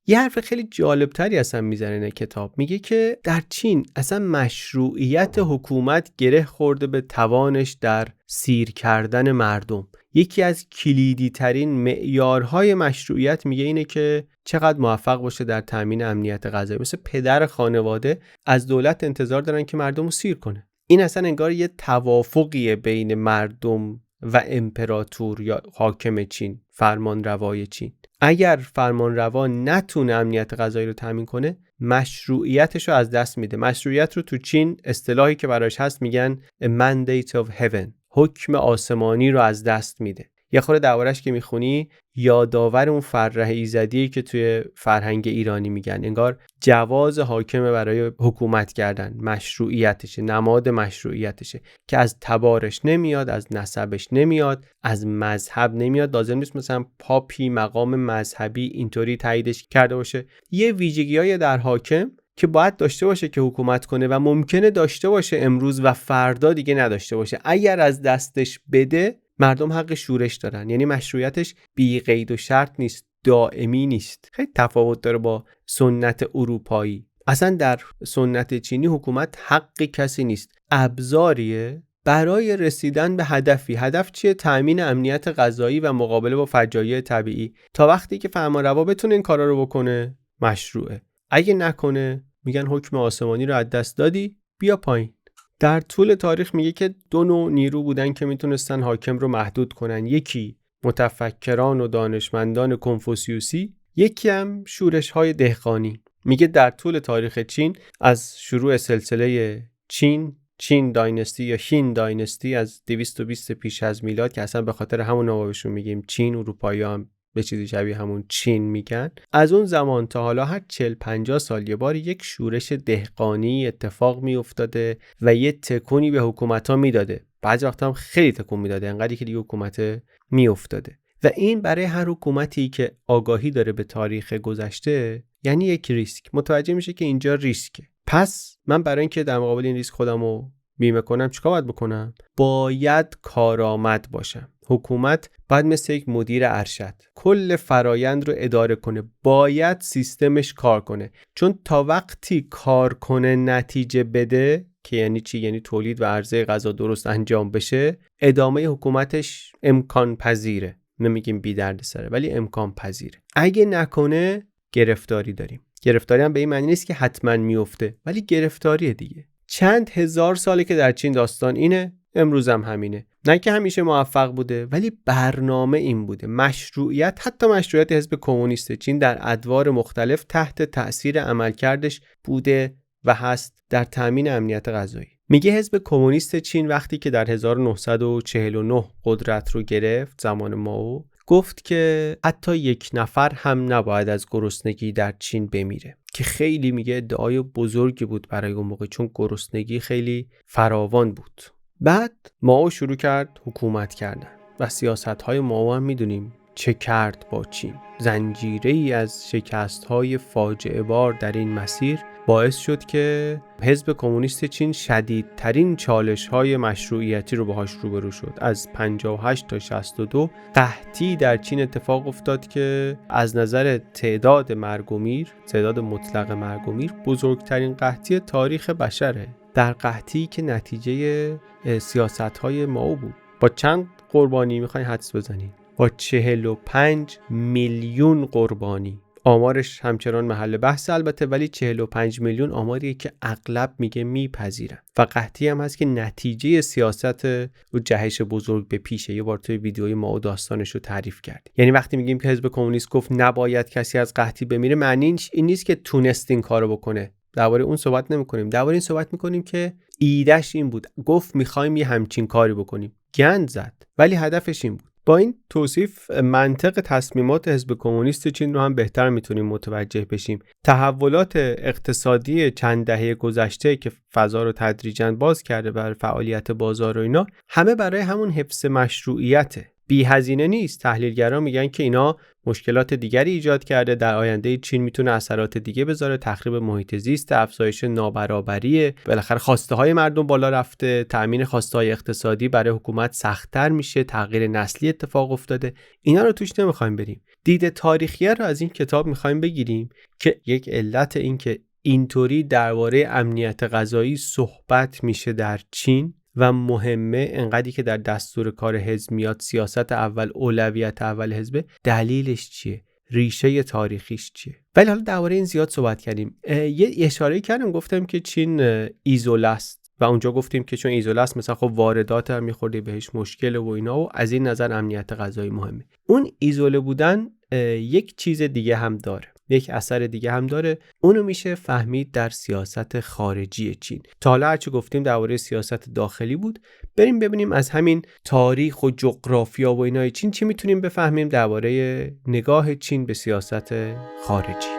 یه حرف خیلی جالب تری اصلا میزنه این کتاب. میگه که در چین اصلا مشروعیت حکومت گره خورده به توانش در سیر کردن مردم. یکی از کلیدی ترین معیارهای مشروعیت میگه اینه که چقدر موفق باشه در تامین امنیت غذایی. مثل پدر خانواده از دولت انتظار دارن که مردم رو سیر کنه. این اصلا انگار یه توافقیه بین مردم و امپراتور یا حاکم چین، فرمانروای چین. اگر فرمانروا نتونه امنیت غذایی رو تامین کنه، مشروعیتش رو از دست میده. مشروعیت رو تو چین اصطلاحی که براش هست میگن a mandate of heaven، حکم آسمانی رو از دست میده. یه خورده دربارش که میخونی یادآور اون فرح ایزدی که توی فرهنگ ایرانی میگن، انگار جواز حاکمه برای حکومت کردن، مشروعیتشه، نماد مشروعیتشه که از تبارش نمیاد، از نسبش نمیاد، از مذهب نمیاد. لازم نیست مثلا پاپی مقام مذهبی اینطوری تاییدش کرده باشه. یه ویژگیای در حاکم که باید داشته باشه که حکومت کنه و ممکنه داشته باشه امروز و فردا دیگه نداشته باشه. اگر از دستش بده، مردم حق شورش دارن. یعنی مشروعیتش بی قید و شرط نیست، دائمی نیست. خیلی تفاوت داره با سنت اروپایی. اصلا در سنت چینی حکومت حق کسی نیست، ابزاریه برای رسیدن به هدفی. هدف چیه؟ تأمین امنیت غذایی و مقابله با فجایع طبیعی. تا وقتی که فرمانروا بتونه این کارا رو بکنه، مشروعه. اگه نکنه، میگن حکم آسمانی رو از دست دادی، بیا پایین. در طول تاریخ میگه که 2 نوع نیرو بودن که میتونستن حاکم رو محدود کنن. یکی متفکران و دانشمندان کنفوسیوسی، یکی هم شورش‌های دهقانی. میگه در طول تاریخ چین، از شروع سلسله چین دایناستی یا شین دایناستی از 220 پیش از میلاد که اصلا به خاطر همون نامشون میگیم چین، اروپایی‌ها هم به چیزی شبیه همون چین میگن. از اون زمان تا حالا هر 40-50 سال یه بار یک شورش دهقانی اتفاق میافتاده و یه تکونی به حکومت‌ها میداده. بعضی وقتا هم خیلی تکون میداده، انقدری که دیگه حکومت میافتاده. و این برای هر حکومتی که آگاهی داره به تاریخ گذشته، یعنی یک ریسک. متوجه میشه که اینجا ریسکه. پس من برای اینکه در مقابل این ریسک خودمو بیمه کنم چیکار باید بکنم؟ باید کارآمد باشم. حکومت باید مثل یک مدیر ارشد کل فرایند رو اداره کنه. باید سیستمش کار کنه، چون تا وقتی کار کنه نتیجه بده، که یعنی چی؟ یعنی تولید و عرضه غذا درست انجام بشه، ادامه حکومتش امکان پذیره. نمیگیم بی درد سره، ولی امکان پذیره. اگه نکنه گرفتاری داریم. گرفتاری هم به این معنی نیست که حتما میفته، ولی گرفتاریه دیگه. چند هزار ساله که در چین داستان اینه، امروز هم همینه. نه که همیشه موفق بوده، ولی برنامه این بوده. مشروعیت، حتی مشروعیت حزب کمونیست چین در ادوار مختلف تحت تأثیر عملکردش بوده و هست در تامین امنیت غذایی. میگه حزب کمونیست چین وقتی که در 1949 قدرت رو گرفت، زمان مائو، گفت که حتی یک نفر هم نباید از گرسنگی در چین بمیره، که خیلی میگه ادعای بزرگی بود برای اون موقع، چون گرسنگی خیلی فراوان بود. بعد مائو شروع کرد حکومت کردن و سیاست‌های مائو هم میدونیم چه کرد با چین. زنجیره‌ای از شکست‌های فاجعه بار در این مسیر باعث شد که حزب کمونیست چین شدیدترین چالش‌های مشروعیتی رو باهاش روبرو شد. از 58 تا 62 قحطی در چین اتفاق افتاد که از نظر تعداد مرگ و میر، تعداد مطلق مرگ و میر، بزرگترین قحطی تاریخ بشره. در قحطی که نتیجه سیاست‌های مائو بود. با چند قربانی میخوای حدس بزنی؟ با 45 میلیون قربانی. آمارش همچنان محل بحث البته، ولی 45 میلیون آماریه که اغلب میگه میپذیرن. و قحطی هم هست که نتیجه سیاست و جهش بزرگ به پیشه. یه بار توی ویدیوی مائو داستانش رو تعریف کرد. یعنی وقتی میگیم که حزب کمونیست گفت نباید کسی از قحطی بمیره، معنی این نیست که تونست این کارو بکنه. درباره اون صحبت نمی‌کنیم. درباره این صحبت می‌کنیم که ایدهش این بود. گفت می‌خوایم یه همچین کاری بکنیم. گند زد. ولی هدفش این بود. با این توصیف منطق تصمیمات حزب کمونیست چین رو هم بهتر میتونیم متوجه بشیم. تحولات اقتصادی چند دهه گذشته که فضا رو تدریجاً باز کرده بر فعالیت بازار و اینا، همه برای همون حفظ مشروعیته. بی هزینه نیست. تحلیلگران میگن که اینا مشکلات دیگری ایجاد کرده. در آینده چین میتونه اثرات دیگه بذاره، تخریب محیط زیست، افزایش نابرابری، بالاخره خواسته های مردم بالا رفته، تامین خواسته های اقتصادی برای حکومت سخت‌تر میشه، تغییر نسلی اتفاق افتاده. اینا رو توش نمیخوایم بریم. دید تاریخیه رو از این کتاب میخوایم بگیریم که یک علت این که اینطوری درباره امنیت غذایی صحبت میشه در چین و مهمه، انقدری که در دستور کار حزب میاد سیاست اول، اولویت اول حزب، دلیلش چیه؟ ریشه تاریخیش چیه؟ ولی حالا درباره این زیاد صحبت کردیم. یه اشاره کردم، گفتم که چین ایزوله است و اونجا گفتیم که چون ایزوله است مثلا خب واردات هم میخورده بهش مشکل و اینا، و از این نظر امنیت غذایی مهمه. اون ایزوله بودن یک چیز دیگه هم داره، یک اثر دیگه هم داره. اونو میشه فهمید در سیاست خارجی چین. تا حالا هرچی گفتیم درباره سیاست داخلی بود. بریم ببینیم از همین تاریخ و جغرافیا و اینای چین چی میتونیم بفهمیم درباره نگاه چین به سیاست خارجی.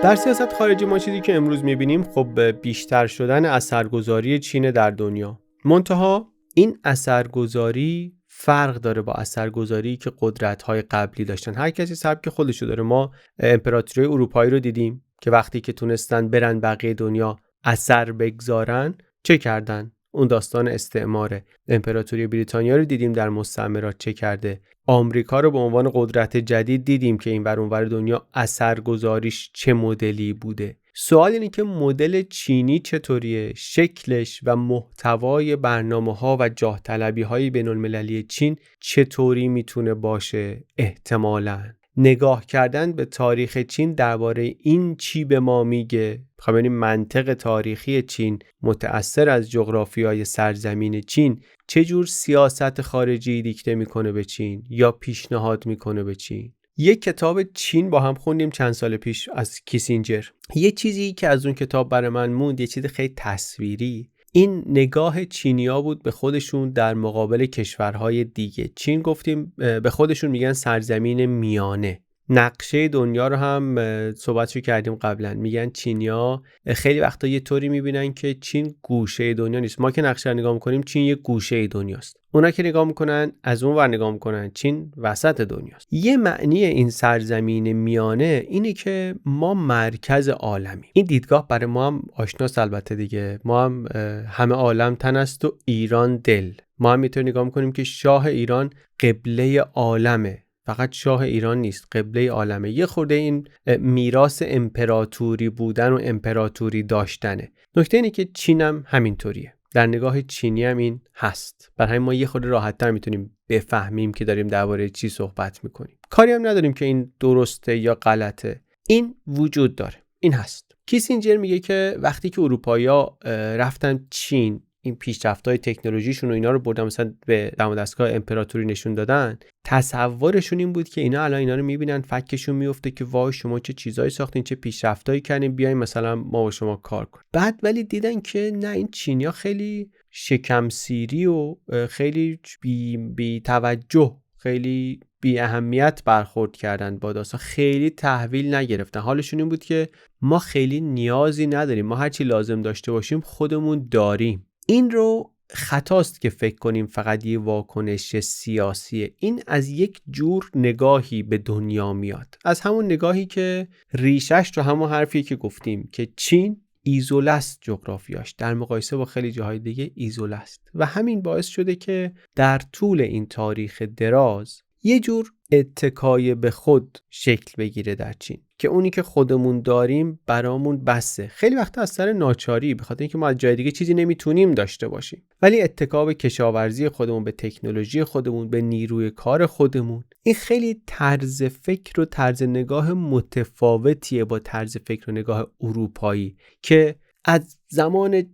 در سیاست خارجی ما چیزی که امروز میبینیم خب بیشتر شدن اثرگذاری چین در دنیا. منتها این اثرگذاری فرق داره با اثرگذاری که قدرت‌های قبلی داشتن. هر کسی سبک خودشو داره. ما امپراتوری اروپایی رو دیدیم که وقتی که تونستن برن بقیه دنیا اثر بگذارن چه کردن؟ اون داستان استعماره. امپراتوری بریتانیا رو دیدیم در مستعمرات چه کرده. آمریکا رو به عنوان قدرت جدید دیدیم که این ور اون ور دنیا اثرگذاریش چه مدلی بوده. سوال اینه که مدل چینی چطوریه؟ شکلش و محتوای برنامه‌ها و جاه طلبی‌های بین‌المللی چین چطوری میتونه باشه؟ احتمالاً نگاه کردن به تاریخ چین درباره این چی به ما میگه؟ خب ببینیم منطق تاریخی چین متأثر از جغرافیای سرزمین چین چه جور سیاست خارجی دیکته میکنه به چین یا پیشنهاد میکنه به چین. یک کتاب چین با هم خوندیم چند سال پیش از کیسینجر. یه چیزی که از اون کتاب برای من موند، یه چیز خیلی تصویری، این نگاه چینیا بود به خودشون در مقابل کشورهای دیگه. چین گفتیم به خودشون میگن سرزمین میانه. نقشه دنیا رو هم صحبتشو کردیم قبلا. میگن چینیا خیلی وقتا یه طوری میبینن که چین گوشه دنیا نیست. ما که نقشه رو نگاه میکنیم چین یه گوشه دنیاست. اونا که نگاه میکنن از اون ور نگاه میکنن چین وسط دنیاست. یه معنی این سرزمین میانه اینه که ما مرکز عالمی. این دیدگاه برای ما هم آشناست البته دیگه. ما هم همه عالم تن است و ایران دل. ما هم میتونیم نگاه میکنیم که شاه ایران قبله عالمه. فقط شاه ایران نیست، قبله عالمه. یه خورده این میراث امپراتوری بودن و امپراتوری داشتنه. نکته اینه که چین هم همینطوریه. در نگاه چینی هم این هست. برای همین ما یه خورده راحت‌تر میتونیم بفهمیم که داریم درباره چی صحبت میکنیم. کاری هم نداریم که این درسته یا غلطه. این وجود داره. این هست. کیسینجر میگه که وقتی که اروپایی‌ها رفتن چین، این پیشرفت‌های تکنولوژیشون و اینا رو بردن مثلا به دم دستگاه امپراتوری نشون دادن، تصورشون این بود که اینا الان اینا رو میبینن فکشون میفته که وای شما چه چیزایی ساختین، چه پیشرفتایی کردین، بیاین مثلا ما با شما کار کنیم. بعد ولی دیدن که نه، این چینی‌ها خیلی شکمسیری و خیلی بی توجه، خیلی بی اهمیت برخورد کردن با داستان، خیلی تحویل نگرفتن. حالشون این بود که ما خیلی نیازی نداریم، ما هرچی لازم داشته باشیم خودمون داریم. این رو خطاست که فکر کنیم فقط یه واکنش سیاسیه. این از یک جور نگاهی به دنیا میاد، از همون نگاهی که ریشش تو همون حرفی که گفتیم که چین ایزوله است، جغرافیاش در مقایسه با خیلی جاهای دیگه ایزوله است و همین باعث شده که در طول این تاریخ دراز یه جور اتکای به خود شکل بگیره در چین که اونی که خودمون داریم برامون بسه. خیلی وقتا از سر ناچاری، به خاطر اینکه ما از جای دیگه چیزی نمیتونیم داشته باشیم، ولی اتکا به کشاورزی خودمون، به تکنولوژی خودمون، به نیروی کار خودمون. این خیلی طرز فکر و طرز نگاه متفاوتیه با طرز فکر و نگاه اروپایی که از زمان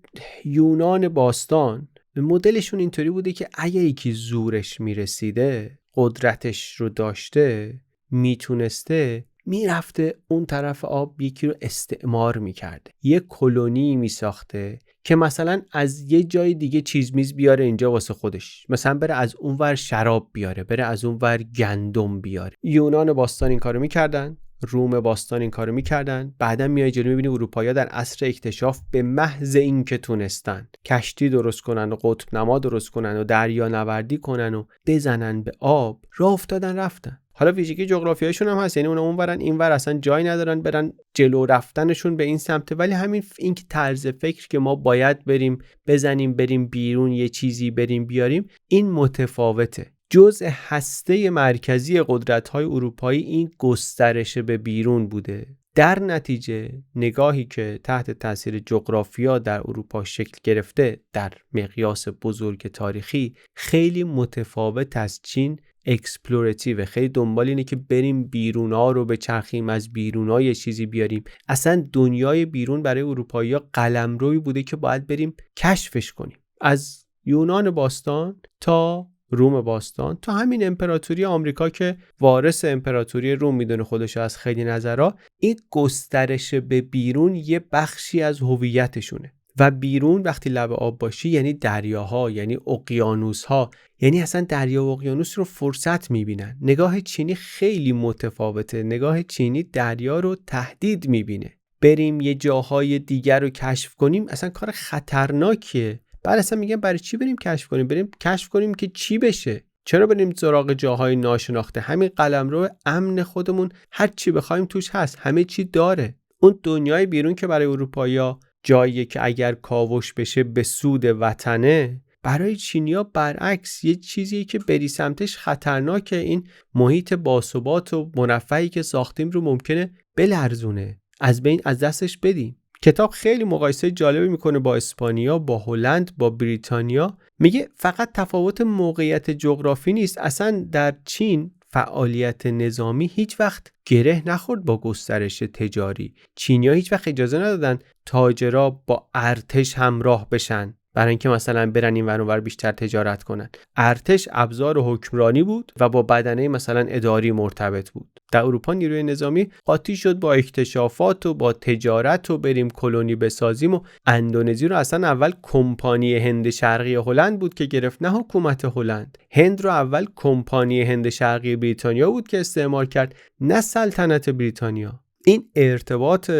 یونان باستان مدلشون اینطوری بوده که اگه یکی زورش میرسیده، قدرتش رو داشته، میتونسته، میرفته اون طرف آب یکی رو استعمار میکرده، یه کلونی میساخته که مثلا از یه جای دیگه چیز میز بیاره اینجا واسه خودش، مثلا بره از اونور شراب بیاره، بره از اونور گندم بیاره. یونان باستان این کارو میکردن، روم باستان این کارو میکردن. بعدن میای جلو میبینی اروپایی‌ها در عصر اکتشاف به محض این که تونستن کشتی درست کنن و قطب نما درست کنن و دریا نوردی کنن و بزنن به آب، راه افتادن رفتن. حالا ویژگی جغرافیایشون هم هست، یعنی اون اونورن اینور اصلا جای ندارن برن، جلو رفتنشون به این سمت. ولی همین این که طرز فکر که ما باید بریم بزنیم، بریم بیرون یه چیزی بریم بیاریم، این متفاوته. جزء هسته مرکزی قدرت‌های اروپایی این گسترش به بیرون بوده. در نتیجه نگاهی که تحت تاثیر جغرافیا در اروپا شکل گرفته در مقیاس بزرگ تاریخی خیلی متفاوت از چین اکسپلوراتیو، خیلی دنبال اینه که بریم بیرونا رو بچرخیم، از بیرونا یه چیزی بیاریم. اصلا دنیای بیرون برای اروپایی‌ها قلمروی بوده که باید بریم کشفش کنیم. از یونان باستان تا روم باستان تا همین امپراتوری آمریکا که وارث امپراتوری روم میدونه خودش از خیلی نظرها، این گسترش به بیرون یه بخشی از هویتشونه. و بیرون وقتی لب آب باشی یعنی دریاها، یعنی اقیانوسها، یعنی اصلا دریا و اقیانوس رو فرصت میبینن. نگاه چینی خیلی متفاوته. نگاه چینی دریا رو تهدید میبینه. بریم یه جاهای دیگر رو کشف کنیم اصلا کار خطرناکیه. بعد اصلا میگن برای چی بریم کشف کنیم؟ بریم کشف کنیم که چی بشه؟ چرا بریم سراغ جاهای ناشناخته؟ همین قلمرو امن خودمون هر چی بخوایم توش هست، همه چی داره. اون دنیای بیرون که برای اروپایی‌ها جاییه که اگر کاوش بشه به سود وطنه، برای چینی‌ها برعکس یه چیزیه که بری سمتش خطرناکه. این محیط باثبات و مرفهی که ساختیم رو ممکنه بلرزونه، از بین از دستش بدیم. کتاب خیلی مقایسه جالبی میکنه با اسپانیا، با هلند، با بریتانیا. میگه فقط تفاوت موقعیت جغرافی نیست، اصلا در چین فعالیت نظامی هیچ وقت گره نخورد با گسترش تجاری. چینی‌ها هیچ وقت اجازه ندادن تاجرها با ارتش همراه بشن برای اینکه مثلا برن این ور اون ور بیشتر تجارت کنن. ارتش ابزار حکمرانی بود و با بدنه مثلا اداری مرتبط بود. در اروپا نیروی نظامی قاطی شد با اکتشافات و با تجارت و بریم کلونی بسازیم. و اندونزی رو اصلا اول کمپانی هند شرقی هلند بود که گرفت، نه حکومت هلند. هند رو اول کمپانی هند شرقی بریتانیا بود که استعمار کرد، نه سلطنت بریتانیا. این ارتباط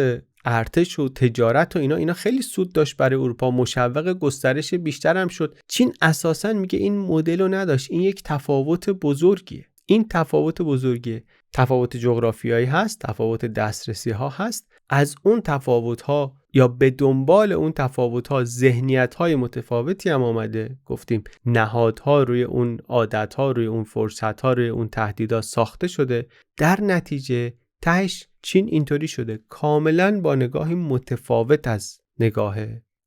ارتش و تجارت و اینا خیلی سود داشت برای اروپا، مشوق گسترش بیشتر هم شد. چین اساساً میگه این مدل رو نداشت. این یک تفاوت بزرگیه. این تفاوت بزرگیه. تفاوت جغرافیایی هست، تفاوت دسترسی ها هست. از اون تفاوت ها یا به دنبال اون تفاوت ها ذهنیت های متفاوتی هم آمده. گفتیم نهادها روی اون عادت ها، روی اون فرصت ها، روی اون تهدیدها ساخته شده. در نتیجه تهش چین اینطوری شده، کاملا با نگاهی متفاوت از نگاه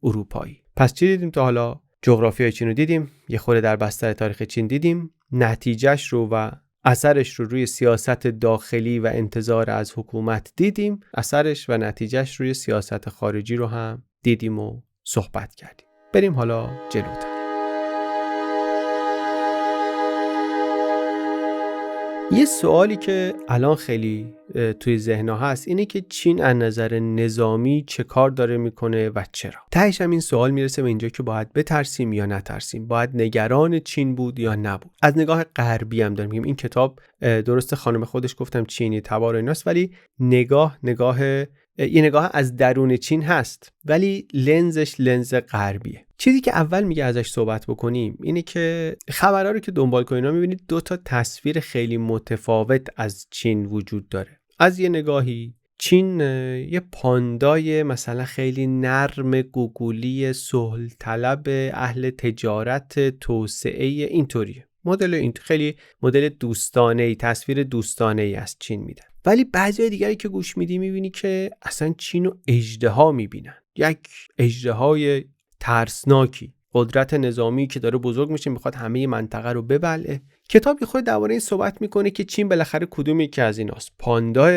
اروپایی. پس چی دیدیم تا حالا؟ جغرافیای چین رو دیدیم، یه خورده در بستر تاریخ چین دیدیم، نتیجهش رو و اثرش رو روی سیاست داخلی و انتظار از حکومت دیدیم، اثرش و نتیجهش روی سیاست خارجی رو هم دیدیم و صحبت کردیم. بریم حالا جلوتر. یه سوالی که الان خیلی توی ذهن‌ها هست اینه که چین از نظر نظامی چه کار داره میکنه و چرا؟ تهش هم این سوال میرسه به اینجا که باید بترسیم یا نترسیم، باید نگران چین بود یا نبود. از نگاه غربی هم داریم میگیم این کتاب درسته خانم خودش گفتم چینی تبار ایناست، ولی یه نگاه از درون چین هست، ولی لنزش لنز غربیه. چیزی که اول میگه ازش صحبت بکنیم اینه که خبرها رو که دنبال کنید میبینید دو تا تصویر خیلی متفاوت از چین وجود داره. از یه نگاهی چین یه پاندای مثلا خیلی نرم گوگولی صلح طلب اهل تجارت توسعه اینطوریه. خیلی مدل دوستانه‌ای، تصویر دوستانه‌ای از چین میدن. ولی بعضی دیگری که گوش میدی میبینی که اصلا چین رو اژدها میبینن، یک اژدهای ترسناکی، قدرت نظامی که داره بزرگ میشه میخواد همه منطقه رو ببلعه. کتاب خود درباره این صحبت میکنه که چین بالاخره کدوم یکی از ایناست، پاندا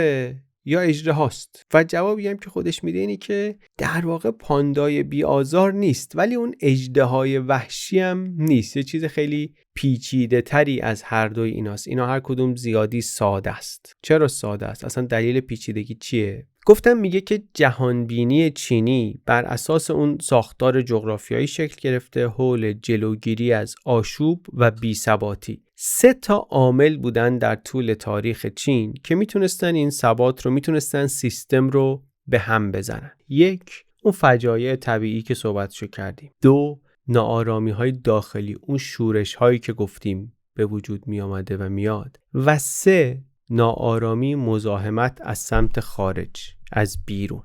یا اژدهاست؟ و جوابی هم که خودش میده اینه که در واقع پاندای بی‌آزار نیست، ولی اون اژدهای وحشی هم نیست. یه چیز خیلی پیچیده تری از هر دوی ایناست. اینا هر کدوم زیادی ساده است. چرا ساده است؟ اصلا دلیل پیچیدگی چیه؟ گفتم میگه که جهانبینی چینی بر اساس اون ساختار جغرافیایی شکل گرفته حول جلوگیری از آشوب و بی‌ثباتی. 3 عامل بودن در طول تاریخ چین که میتونستن این ثبات رو، میتونستن سیستم رو به هم بزنن. 1 اون فجایع طبیعی که صحبتشو کردیم. 2 ناآرامی‌های داخلی، اون شورش‌هایی که گفتیم به وجود می آمده و میاد. و 3 ناآرامی مزاحمت از سمت خارج، از بیرون.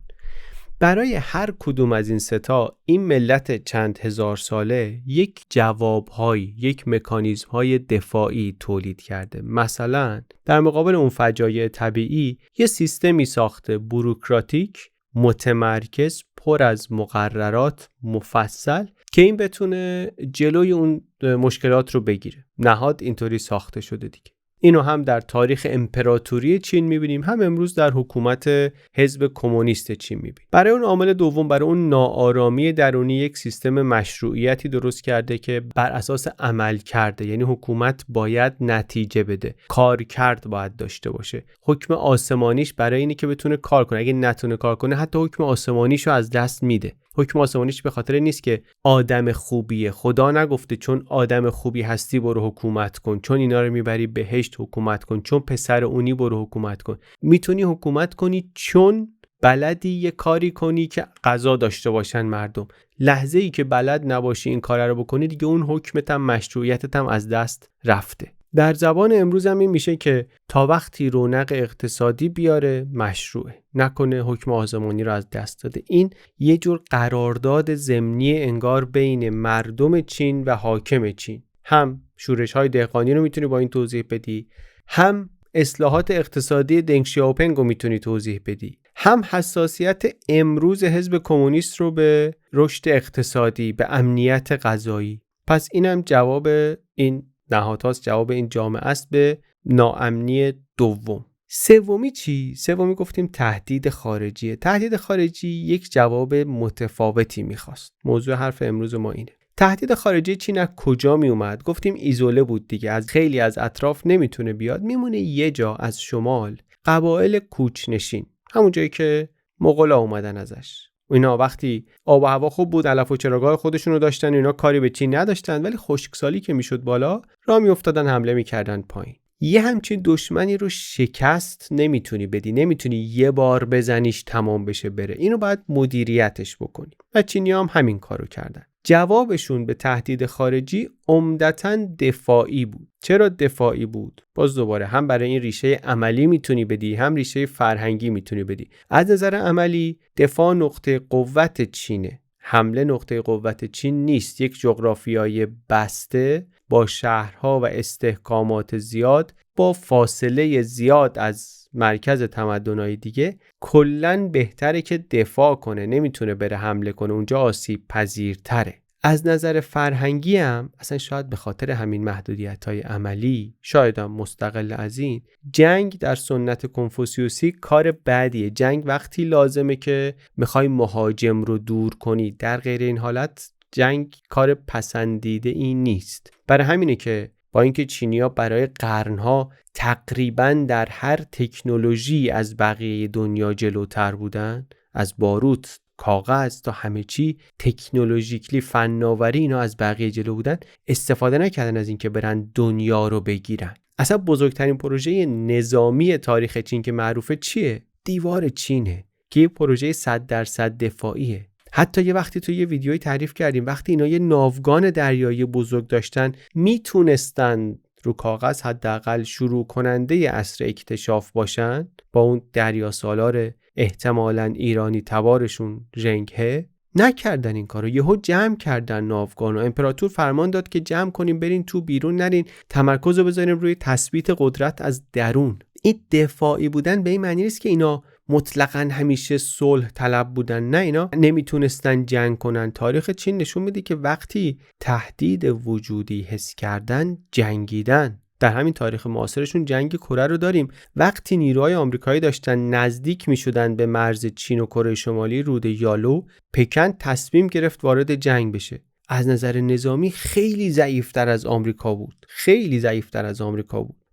برای هر کدوم از این 3 این ملت چند هزار ساله یک جواب‌های، یک مکانیزم‌های دفاعی تولید کرده. مثلا در مقابل اون فجایع طبیعی یه سیستمی ساخته بوروکراتیک، متمرکز، پر از مقررات مفصل که این بتونه جلوی اون مشکلات رو بگیره. نهاد اینطوری ساخته شده دیگه. اینو هم در تاریخ امپراتوری چین میبینیم، هم امروز در حکومت حزب کمونیست چین میبینیم. برای اون عامل دوم، برای اون ناآرامی درونی، یک سیستم مشروعیتی درست کرده که بر اساس عمل کرده، یعنی حکومت باید نتیجه بده، کار کرد باید داشته باشه. حکم آسمانیش برای اینی که بتونه کار کنه، اگه نتونه کار کنه حتی حکم آسمانیشو از دست میده. حکم آسمانیش به خاطر نیست که آدم خوبیه، خدا نگفته چون آدم خوبی هستی برو حکومت کن، چون اینا رو میبری بهشت حکومت کن، چون پسر اونی برو حکومت کن. میتونی حکومت کنی چون بلدی یه کاری کنی که قضا داشته باشن مردم. لحظه ای که بلد نباشی این کار رو بکنی دیگه اون حکمت هم مشروعیتت هم از دست رفته. در زبان امروز هم این میشه که تا وقتی رونق اقتصادی بیاره مشروعه، نکنه حکم آسمانی رو از دست داده. این یه جور قرارداد ضمنی انگار بین مردم چین و حاکم چین. هم شورش‌های دهقانی رو میتونی با این توضیح بدی، هم اصلاحات اقتصادی دنگ شیائوپینگ رو میتونی توضیح بدی، هم حساسیت امروز حزب کمونیست رو به رشد اقتصادی، به امنیت غذایی. پس اینم جواب این نهادهاست، جواب این جامعه است به ناامنی دوم. سومی چی؟ سومی گفتیم تهدید خارجیه. تهدید خارجی یک جواب متفاوتی میخواست. موضوع حرف امروز ما اینه. تهدید خارجی چین از کجا می اومد؟ گفتیم ایزوله بود دیگه، از خیلی از اطراف نمیتونه بیاد، میمونه یه جا از شمال، قبایل کوچنشین، همون جایی که مغولا اومدن ازش. اینا وقتی آب و هوا خوب بود، علف و چراگاه خودشونو داشتن، اینا کاری به چین نداشتن، ولی خشکسالی که میشد بالا راه میافتادن حمله میکردن پایین. یه همچین دشمنی رو شکست نمیتونی بدی، نمیتونی یه بار بزنیش تمام بشه بره. اینو باید مدیریتش بکنی و چینی‌ها هم همین کارو کردن. جوابشون به تهدید خارجی عمدتاً دفاعی بود. چرا دفاعی بود؟ باز دوباره هم برای این ریشه عملی میتونی بدی، هم ریشه فرهنگی میتونی بدی. از نظر عملی دفاع نقطه قوت چینه، حمله نقطه قوت چین نیست. یک جغرافیای بسته با شهرها و استحکامات زیاد، با فاصله زیاد از مرکز تمدن‌های دیگه، کلاً بهتره که دفاع کنه، نمیتونه بره حمله کنه، اونجا آسیب پذیرتره. از نظر فرهنگی هم اصلا شاید به خاطر همین محدودیت‌های عملی، شاید هم مستقل از این، جنگ در سنت کنفوسیوسی کار بدیه. جنگ وقتی لازمه که میخوای مهاجم رو دور کنی، در غیر این حالت جنگ کار پسندیده این نیست. برای همینه که با اینکه چینی‌ها برای قرن‌ها تقریباً در هر تکنولوژی از بقیه دنیا جلوتر بودن، از باروت، کاغذ تا همه چی تکنولوژیکلی فناوری اینا از بقیه جلو بودن، استفاده نکردن از اینکه برن دنیا رو بگیرن. اصلا بزرگترین پروژه نظامی تاریخ چین که معروفه چیه؟ دیوار چینه که یه پروژه 100% دفاعیه. حتی یه وقتی تو یه ویدیویی تعریف کردیم وقتی اینا یه ناوگان دریایی بزرگ داشتن میتونستن رو کاغذ حداقل شروع کننده عصر اکتشاف باشن، با اون دریا سالار احتمالاً ایرانی تبارشون ژنگه، نکردن این کارو. یهو جمع کردن ناوگانو. امپراتور فرمان داد که جمع کنیم برین تو، بیرون نرین، تمرکز رو بذاریم روی تثبیت قدرت از درون. این دفاعی بودن به این معنی نیست که اینا مطلقاً همیشه صلح طلب بودن، نه، اینا نمیتونستن جنگ کنن. تاریخ چین نشون میده که وقتی تهدید وجودی حس کردن جنگیدن. در همین تاریخ معاصرشون جنگ کره رو داریم. وقتی نیروهای آمریکایی داشتن نزدیک میشدن به مرز چین و کره شمالی رود یالو، پکن تصمیم گرفت وارد جنگ بشه. از نظر نظامی خیلی ضعیف‌تر از آمریکا بود.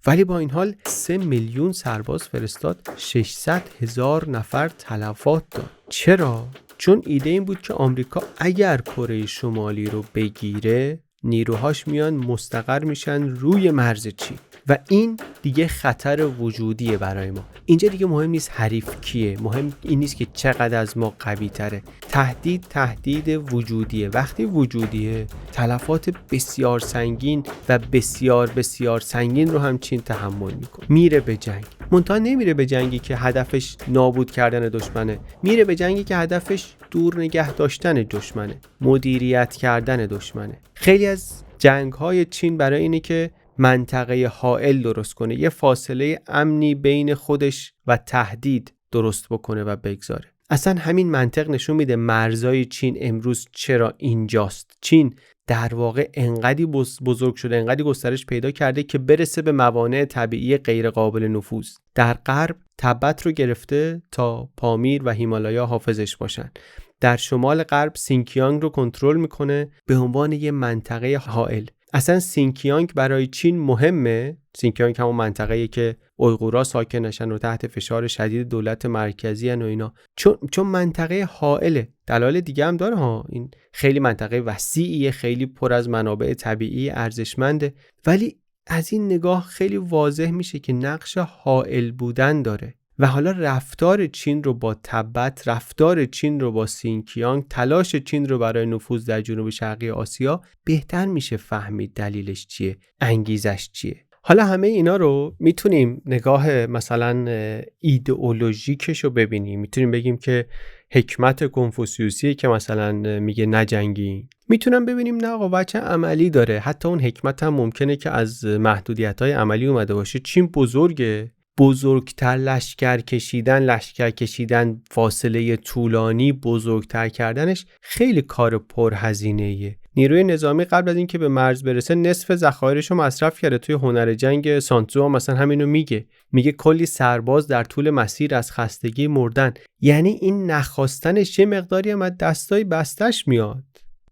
ولی با این حال 3 میلیون سرباز فرستاد، 600,000 نفر تلفات داد. چرا؟ چون ایده این بود که آمریکا اگر کره شمالی رو بگیره، نیروهاش میان مستقر میشن روی مرز چین و این دیگه خطر وجودیه برای ما. اینجا دیگه مهم نیست حریف کیه، مهم این نیست که چقدر از ما قوی تره. تهدید وجودیه. وقتی وجودیه، تلفات بسیار سنگین و بسیار بسیار سنگین رو هم چین تحمل میکنه. میره به جنگ. منتها نمیره به جنگی که هدفش نابود کردن دشمنه، میره به جنگی که هدفش دور نگه داشتن دشمنه، مدیریت کردن دشمنه. خیلی از جنگ‌های چین برای اینه که منطقه حائل درست کنه، یه فاصله امنی بین خودش و تهدید درست بکنه و بگذاره. اصلا همین منطق نشون میده مرزهای چین امروز چرا اینجاست. چین در واقع انقدی بزرگ شده، انقدی گسترش پیدا کرده که برسه به موانع طبیعی غیر قابل نفوذ. در غرب تبت رو گرفته تا پامیر و هیمالایا حافظش باشن. در شمال غرب سینکیانگ رو کنترل میکنه به عنوان یه منطقه حائل. اصلا سینکیانگ برای چین مهمه. سینکیانگ همون منطقه‌ایه که اویغورا ساکنشن و تحت فشار شدید دولت مرکزی ان و اینا، چون منطقه حائله. دلایل دیگه هم داره ها. این خیلی منطقه وسیعیه، خیلی پر از منابع طبیعی ارزشمنده، ولی از این نگاه خیلی واضح میشه که نقش حائل بودن داره. و حالا رفتار چین رو با تبت، رفتار چین رو با سینکیانگ، تلاش چین رو برای نفوذ در جنوب شرقی آسیا بهتر میشه فهمید دلیلش چیه، انگیزش چیه. حالا همه اینا رو میتونیم نگاه مثلا ایدئولوژیکش رو ببینیم. میتونیم بگیم که حکمت کنفوسیوسی که مثلا میگه نجنگی، میتونم ببینیم نه آقا بچه عملی داره. حتی اون حکمت هم ممکنه که از محدودیت‌های عملی اومده باشه. چین بزرگه، بزرگتر لشکر کشیدن، فاصله طولانی بزرگتر کردنش خیلی کار پرهزینه‌ایه. نیروی نظامی قبل از اینکه به مرز برسه نصف ذخایرش رو مصرف کرده. توی هنر جنگ سانتزو مثلا همینو میگه کلی سرباز در طول مسیر از خستگی مردن. یعنی این نخواستنش یه مقداری هم از دستای بستش میاد.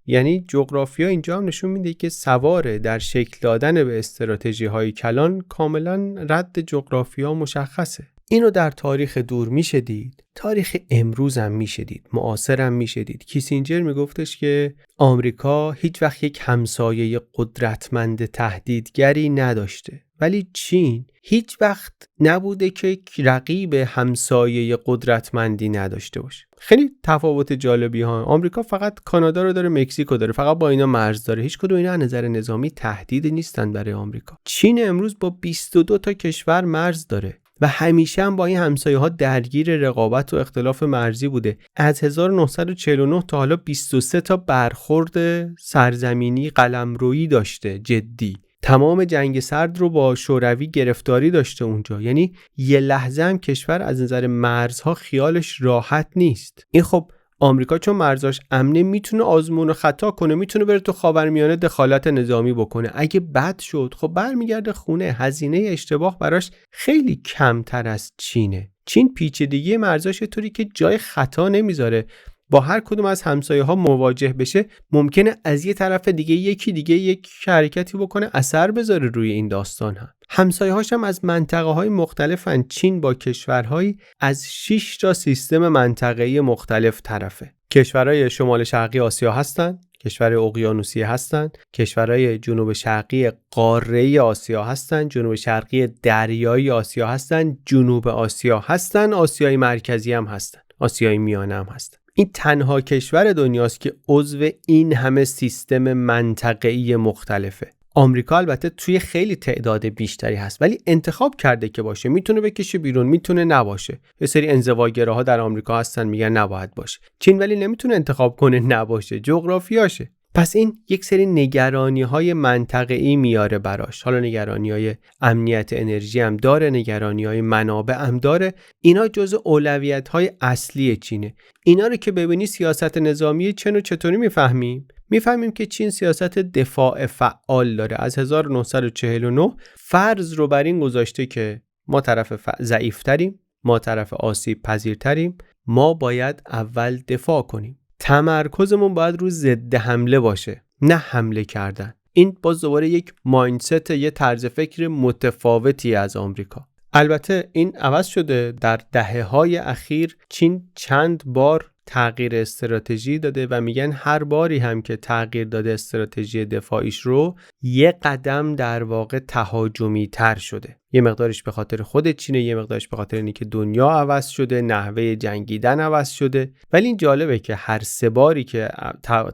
یعنی جغرافیا اینجا هم نشون میده که سواره در شکل دادن به استراتژی‌های کلان کاملا رد جغرافیا مشخصه. اینو در تاریخ دور میشه دید، تاریخ امروز هم میشه دید، معاصر هم میشه دید. کیسینجر میگفتش که آمریکا هیچ وقت یک همسایه قدرتمند تهدیدگری نداشته، ولی چین هیچ وقت نبوده که رقیب همسایه قدرتمندی نداشته باشه. خیلی تفاوت جالبی ها. آمریکا فقط کانادا رو داره، مکزیکو داره، فقط با اینا مرز داره. هیچ کدوم اینا از نظر نظامی تهدید نیستن برای آمریکا. چین امروز با 22 تا کشور مرز داره و همیشه هم با این همسایه‌ها درگیر رقابت و اختلاف مرزی بوده. از 1949 تا حالا 23 تا برخورد سرزمینی قلمرویی داشته جدی. تمام جنگ سرد رو با شوروی گرفتاری داشته اونجا. یعنی یه لحظه هم کشور از نظر مرزها خیالش راحت نیست. این خب آمریکا چون مرزاش امنه میتونه آزمون و خطا کنه، میتونه بره تو خاورمیانه دخالت نظامی بکنه. اگه بد شد خب برمیگرده خونه. هزینه اشتباه براش خیلی کمتر از چینه. چین پیچیدگی مرزاش طوری که جای خطا نمیذاره. با هر کدوم از همسایه‌ها مواجه بشه ممکنه از یه طرف دیگه یکی دیگه یک حرکتی بکنه اثر بذاره روی این داستان ها. همسایه‌هاش هم از منطقه‌های مختلفن. چین با کشورهایی از 6 تا سیستم منطقه‌ای مختلف طرفه. کشورهای شمال شرقی آسیا هستن، کشور اقیانوسیه هستن، کشورهای جنوب شرقی قاره آسیا هستن، جنوب شرقی دریایی آسیا هستن، جنوب آسیا هستن، آسیای مرکزی هم هستن، آسیای میانه هم هستن. این تنها کشور دنیاست که عضو این همه سیستم منطقه‌ای مختلفه. آمریکا البته توی خیلی تعداد بیشتری هست ولی انتخاب کرده که باشه. میتونه بکشه بیرون، میتونه نباشه. یه سری انزواگراها در آمریکا هستن میگن نباید باشه. چین ولی نمیتونه انتخاب کنه نباشه، جغرافیاشه. پس این یک سری نگرانی‌های منطقه‌ای میاره براش. حالا نگرانی‌های امنیت انرژی هم داره، نگرانی‌های منابع هم داره. اینا جزء اولویت‌های اصلی چینه. اینا رو که ببینی سیاست نظامی چین رو چطوری میفهمیم که چین سیاست دفاع فعال داره. از 1949 فرض رو بر این گذاشته که ما طرف ضعیف‌تریم، ما طرف آسیب پذیرتریم، ما باید اول دفاع کنیم. تمرکزمون باید رو ضد حمله باشه، نه حمله کردن. این باز دوباره یک مایندست، یه طرز فکر متفاوتی از آمریکا. البته این عوض شده. در دهه‌های اخیر چین چند بار تغییر استراتژی داده و میگن هر باری هم که تغییر داده استراتژی دفاعیش رو، یه قدم در واقع تهاجمی تر شده. یه مقدارش به خاطر خود چینه، یه مقدارش به خاطر اینکه دنیا عوض شده، نحوه جنگیدن عوض شده. ولی این جالبه که هر سه باری که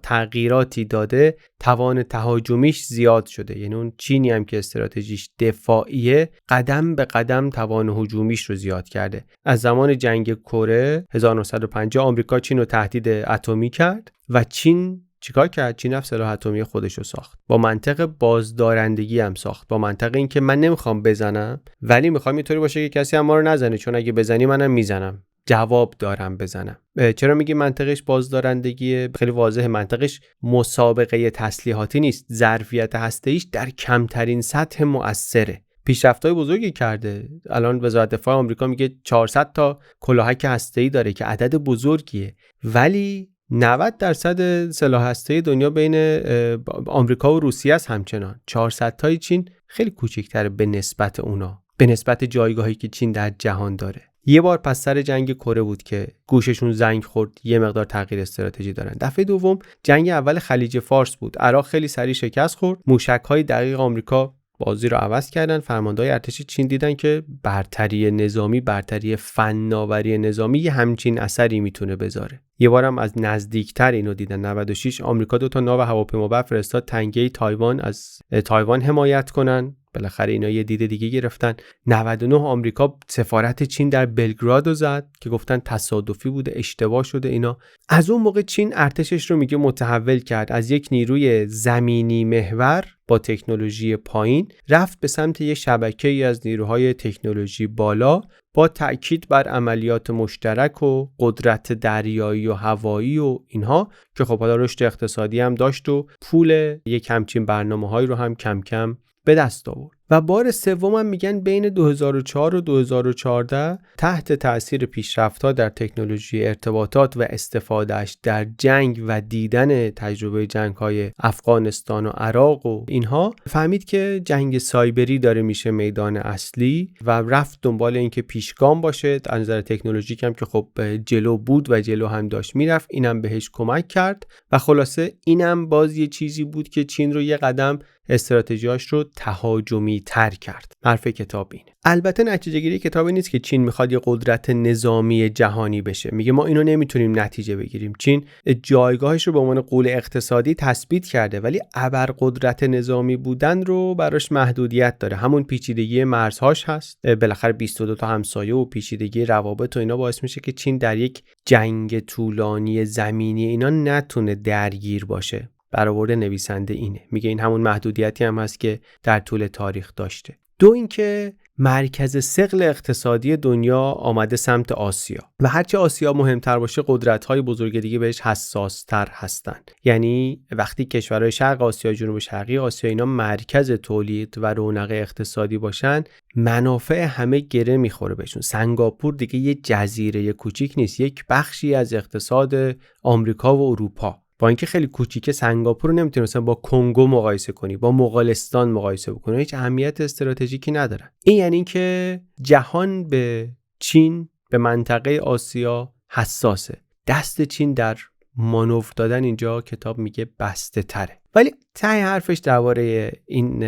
تغییراتی داده توان تهاجمیش زیاد شده. یعنی اون چینی هم که استراتژیش دفاعیه قدم به قدم توان هجومیش رو زیاد کرده. از زمان جنگ کره 1950 آمریکا چین رو تهدید اتمی کرد و چین چیکار کرد؟ چین رفت سلاح اتمی خودش رو ساخت. با منطق بازدارندگی هم ساخت. با منطق این که من نمیخوام بزنم ولی میخوام اینطوری باشه که کسی هم ما رو نزنه، چون اگه بزنی منم میزنم. جواب دارم بزنم. چرا میگی منطقش بازدارندگیه؟ خیلی واضحه. منطقش مسابقه تسلیحاتی نیست. ظرفیت هسته‌ایش در کمترین سطح مؤثره. پیشرفت‌های بزرگی کرده. الان وزارت دفاع آمریکا میگه 400 تا کلاهک هسته‌ای داره که عدد بزرگیه، ولی 90% سلاح هسته‌ای دنیا بین آمریکا و روسیه است. همچنان 400 تای چین خیلی کوچکتره به نسبت اونا، به نسبت جایگاهی که چین در جهان داره. یه بار پس سر جنگ کره بود که گوششون زنگ خورد، یه مقدار تغییر استراتژی دارن. دفعه دوم جنگ اول خلیج فارس بود. عراق خیلی سریع شکست خورد. موشک‌های دقیق آمریکا بازی رو عوض کردن. فرماندهای ارتش چین دیدن که برتری نظامی، برتری فناوری نظامی یه همچین اثری میتونه بذاره. یه بارم از نزدیکتر اینو دیدن. 96 آمریکا 2 تا ناو هواپیمابر فرستاد تنگه تایوان از تایوان حمایت کنن. بالاخره اینا یه دید دیگه گرفتن. 99 آمریکا سفارت چین در بلگراد رو زد که گفتن تصادفی بوده، اشتباه شده. اینا از اون موقع چین ارتشش رو میگه متحول کرد. از یک نیروی زمینی محور با تکنولوژی پایین رفت به سمت یک شبکه‌ای از نیروهای تکنولوژی بالا با تأکید بر عملیات مشترک و قدرت دریایی و هوایی و اینها که خب حالا رشد اقتصادی هم داشت و پول یک همچین برنامه‌هایی رو هم کم کم به دست آورد. و بار سوم هم میگن بین 2004 و 2014 تحت تأثیر پیشرفت‌ها در تکنولوژی ارتباطات و استفادهش در جنگ و دیدن تجربه جنگ‌های افغانستان و عراق و اینها فهمید که جنگ سایبری داره میشه میدان اصلی و رفت دنبال اینکه پیشگام باشه. از نظر تکنولوژیک هم که خب جلو بود و جلو هم داشت میرفت، اینم بهش کمک کرد و خلاصه اینم باز یه چیزی بود که چین رو یه قدم استراتژیاش رو تهاجمی تر کرد. حرف کتاب اینه. البته نتیجه گیری کتاب نیست که چین میخواد یه قدرت نظامی جهانی بشه. میگه ما اینو نمیتونیم نتیجه بگیریم. چین جایگاهش رو به عنوان غول اقتصادی تثبیت کرده ولی ابرقدرت نظامی بودن رو براش محدودیت داره. همون پیچیدگی مرزهاش هست. بالاخره 22 تا همسایه و پیچیدگی روابط و اینا باعث میشه که چین در یک جنگ طولانی زمینی اینا نتونه درگیر باشه. برآورد نویسنده اینه. میگه این همون محدودیتی هم هست که در طول تاریخ داشته. دو اینکه مرکز ثقل اقتصادی دنیا آمده سمت آسیا و هرچی آسیا مهمتر باشه قدرت‌های بزرگ دیگه بهش حساس‌تر هستن. یعنی وقتی کشورهای شرق آسیا، جنوب شرقی آسیا اینا مرکز تولید و رونق اقتصادی باشن، منافع همه گره میخوره بهشون. سنگاپور دیگه یه جزیره کوچیک نیست، یک بخشی از اقتصاد آمریکا و اروپا. با اینکه خیلی کوچیکه، سنگاپور رو نمیتونی مثلا با کنگو مقایسه کنی، با مغولستان مقایسه بکنی، هیچ اهمیت استراتژیکی نداره. این یعنی که جهان به چین، به منطقه آسیا حساسه. دست چین در مانور دادن اینجا کتاب میگه بسته تره. ولی ته حرفش درباره این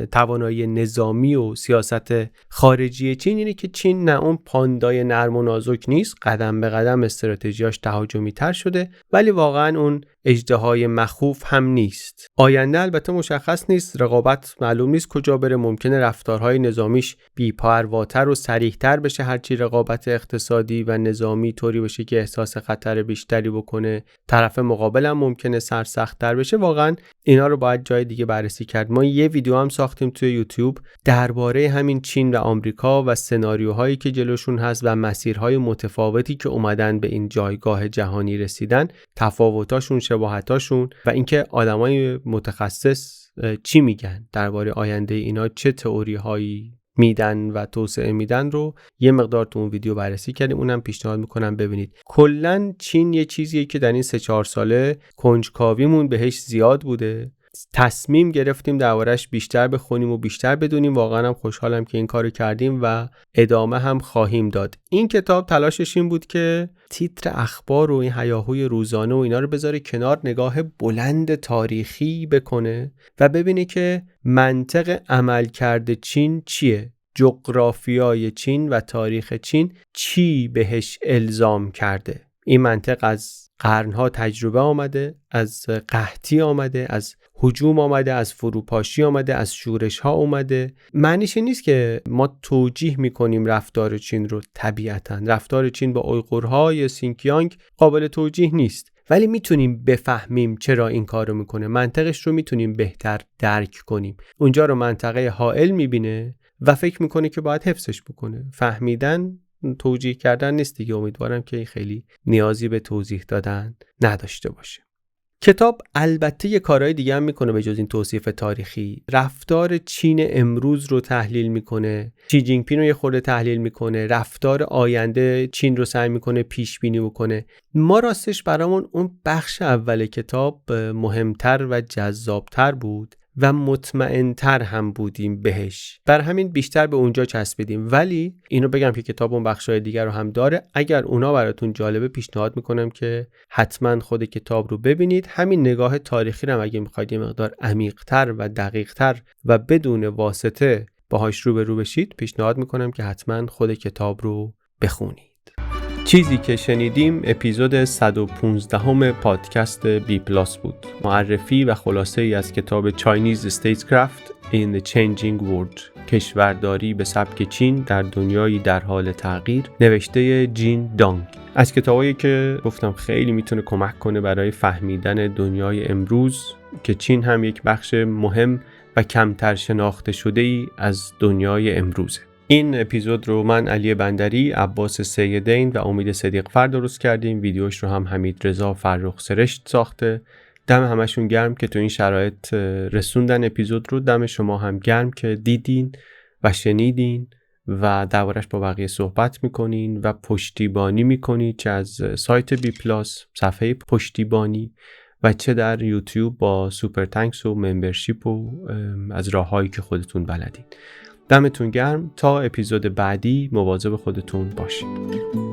توانایی نظامی و سیاست خارجی چین اینه که چین نه اون پاندای نرم و نازک نیست، قدم به قدم استراتژیاش تهاجمی تر شده، ولی واقعا اون اژدهای مخوف هم نیست. آینده البته مشخص نیست، رقابت معلوم نیست کجا بره، ممکنه رفتارهای نظامیش بی‌پرواتر و صریح‌تر بشه هرچی رقابت اقتصادی و نظامی طوری بشه که احساس خطر بیشتری بکنه، طرف مقابل هم ممکنه سرسخت‌تر بشه. واقعا اینا رو باید جای دیگه بررسی کرد. ما یه ویدیو هم ساختیم توی یوتیوب درباره همین چین و آمریکا و سناریوهایی که جلوشون هست و مسیرهای متفاوتی که اومدن به این جایگاه جهانی رسیدن، تفاوتاشون، شباهتاشون و اینکه آدمای متخصص چی میگن درباره آینده اینا، چه تئوری‌هایی میدن و توسعه میدن رو یه مقدار تو اون ویدیو بررسی کردیم. اونم پیشنهاد میکنم ببینید. کلاً چین یه چیزیه که در این 3-4 ساله کنجکاویمون بهش زیاد بوده. تصمیم گرفتیم دربارش بیشتر بخونیم و بیشتر بدونیم. واقعا هم خوشحالم که این کارو کردیم و ادامه هم خواهیم داد. این کتاب تلاشش این بود که تیتر اخبار و این هیاهوی روزانه و اینا رو بذاره کنار، نگاه بلند تاریخی بکنه و ببینه که منطق عملکرد چین چیه، جغرافیای چین و تاریخ چین چی بهش الزام کرده. این منطق از قرنها تجربه آمده، از قحطی آمده، از هجوم آمده، از فروپاشی آمده، از شورش ها آمده. معنیش نیست که ما توجیه میکنیم رفتار چین رو. طبیعتاً رفتار چین با اویغورهای سینکیانگ قابل توجیه نیست، ولی میتونیم بفهمیم چرا این کار رو میکنه. منطقش رو میتونیم بهتر درک کنیم. اونجا رو منطقه حائل میبینه و فکر میکنه که باید حفظش بکنه. فهمیدن توجیه کردن نیست دیگه. امیدوارم که خیلی نیازی به توضیح دادن نداشته باشه. کتاب البته یه کارهای دیگه هم میکنه به جز این توصیف تاریخی. رفتار چین امروز رو تحلیل میکنه، شی جینگ پینگ رو یه خورده تحلیل میکنه، رفتار آینده چین رو سعی میکنه پیش بینی بکنه. ما راستش برامون اون بخش اول کتاب مهمتر و جذابتر بود و مطمئن‌تر هم بودیم بهش، بر همین بیشتر به اونجا چسبیدیم. ولی اینو بگم که کتاب اون بخشای دیگر رو هم داره. اگر اونا براتون جالبه پیشنهاد میکنم که حتما خود کتاب رو ببینید. همین نگاه تاریخی رو هم اگه میخواید یه مقدار عمیق‌تر و دقیق‌تر و بدون واسطه باهاش روبرو بشید، پیشنهاد میکنم که حتما خود کتاب رو بخونید. چیزی که شنیدیم اپیزود 115 پادکست بی پلاس بود. معرفی و خلاصه ای از کتاب Chinese Statecraft in the Changing World، کشورداری به سبک چین در دنیایی در حال تغییر، نوشته جین دانگ. از کتابایی که گفتم خیلی میتونه کمک کنه برای فهمیدن دنیای امروز که چین هم یک بخش مهم و کمتر شناخته شده ای از دنیای امروزه. این اپیزود رو من علی بندری، عباس سیدین و امید صدیقفر درست کردیم. ویدیوش رو هم حمید رضا فرخ سرشت ساخته. دم همشون گرم که تو این شرایط رسوندن اپیزود رو. دم شما هم گرم که دیدین و شنیدین و دربارش با بقیه صحبت میکنین و پشتیبانی میکنید، چه از سایت بی پلاس، صفحه پشتیبانی، و چه در یوتیوب با سوپر تانکس و ممبرشیپ و از راههایی که خودتون بلدین. دمتون گرم. تا اپیزود بعدی مواظب خودتون باشید.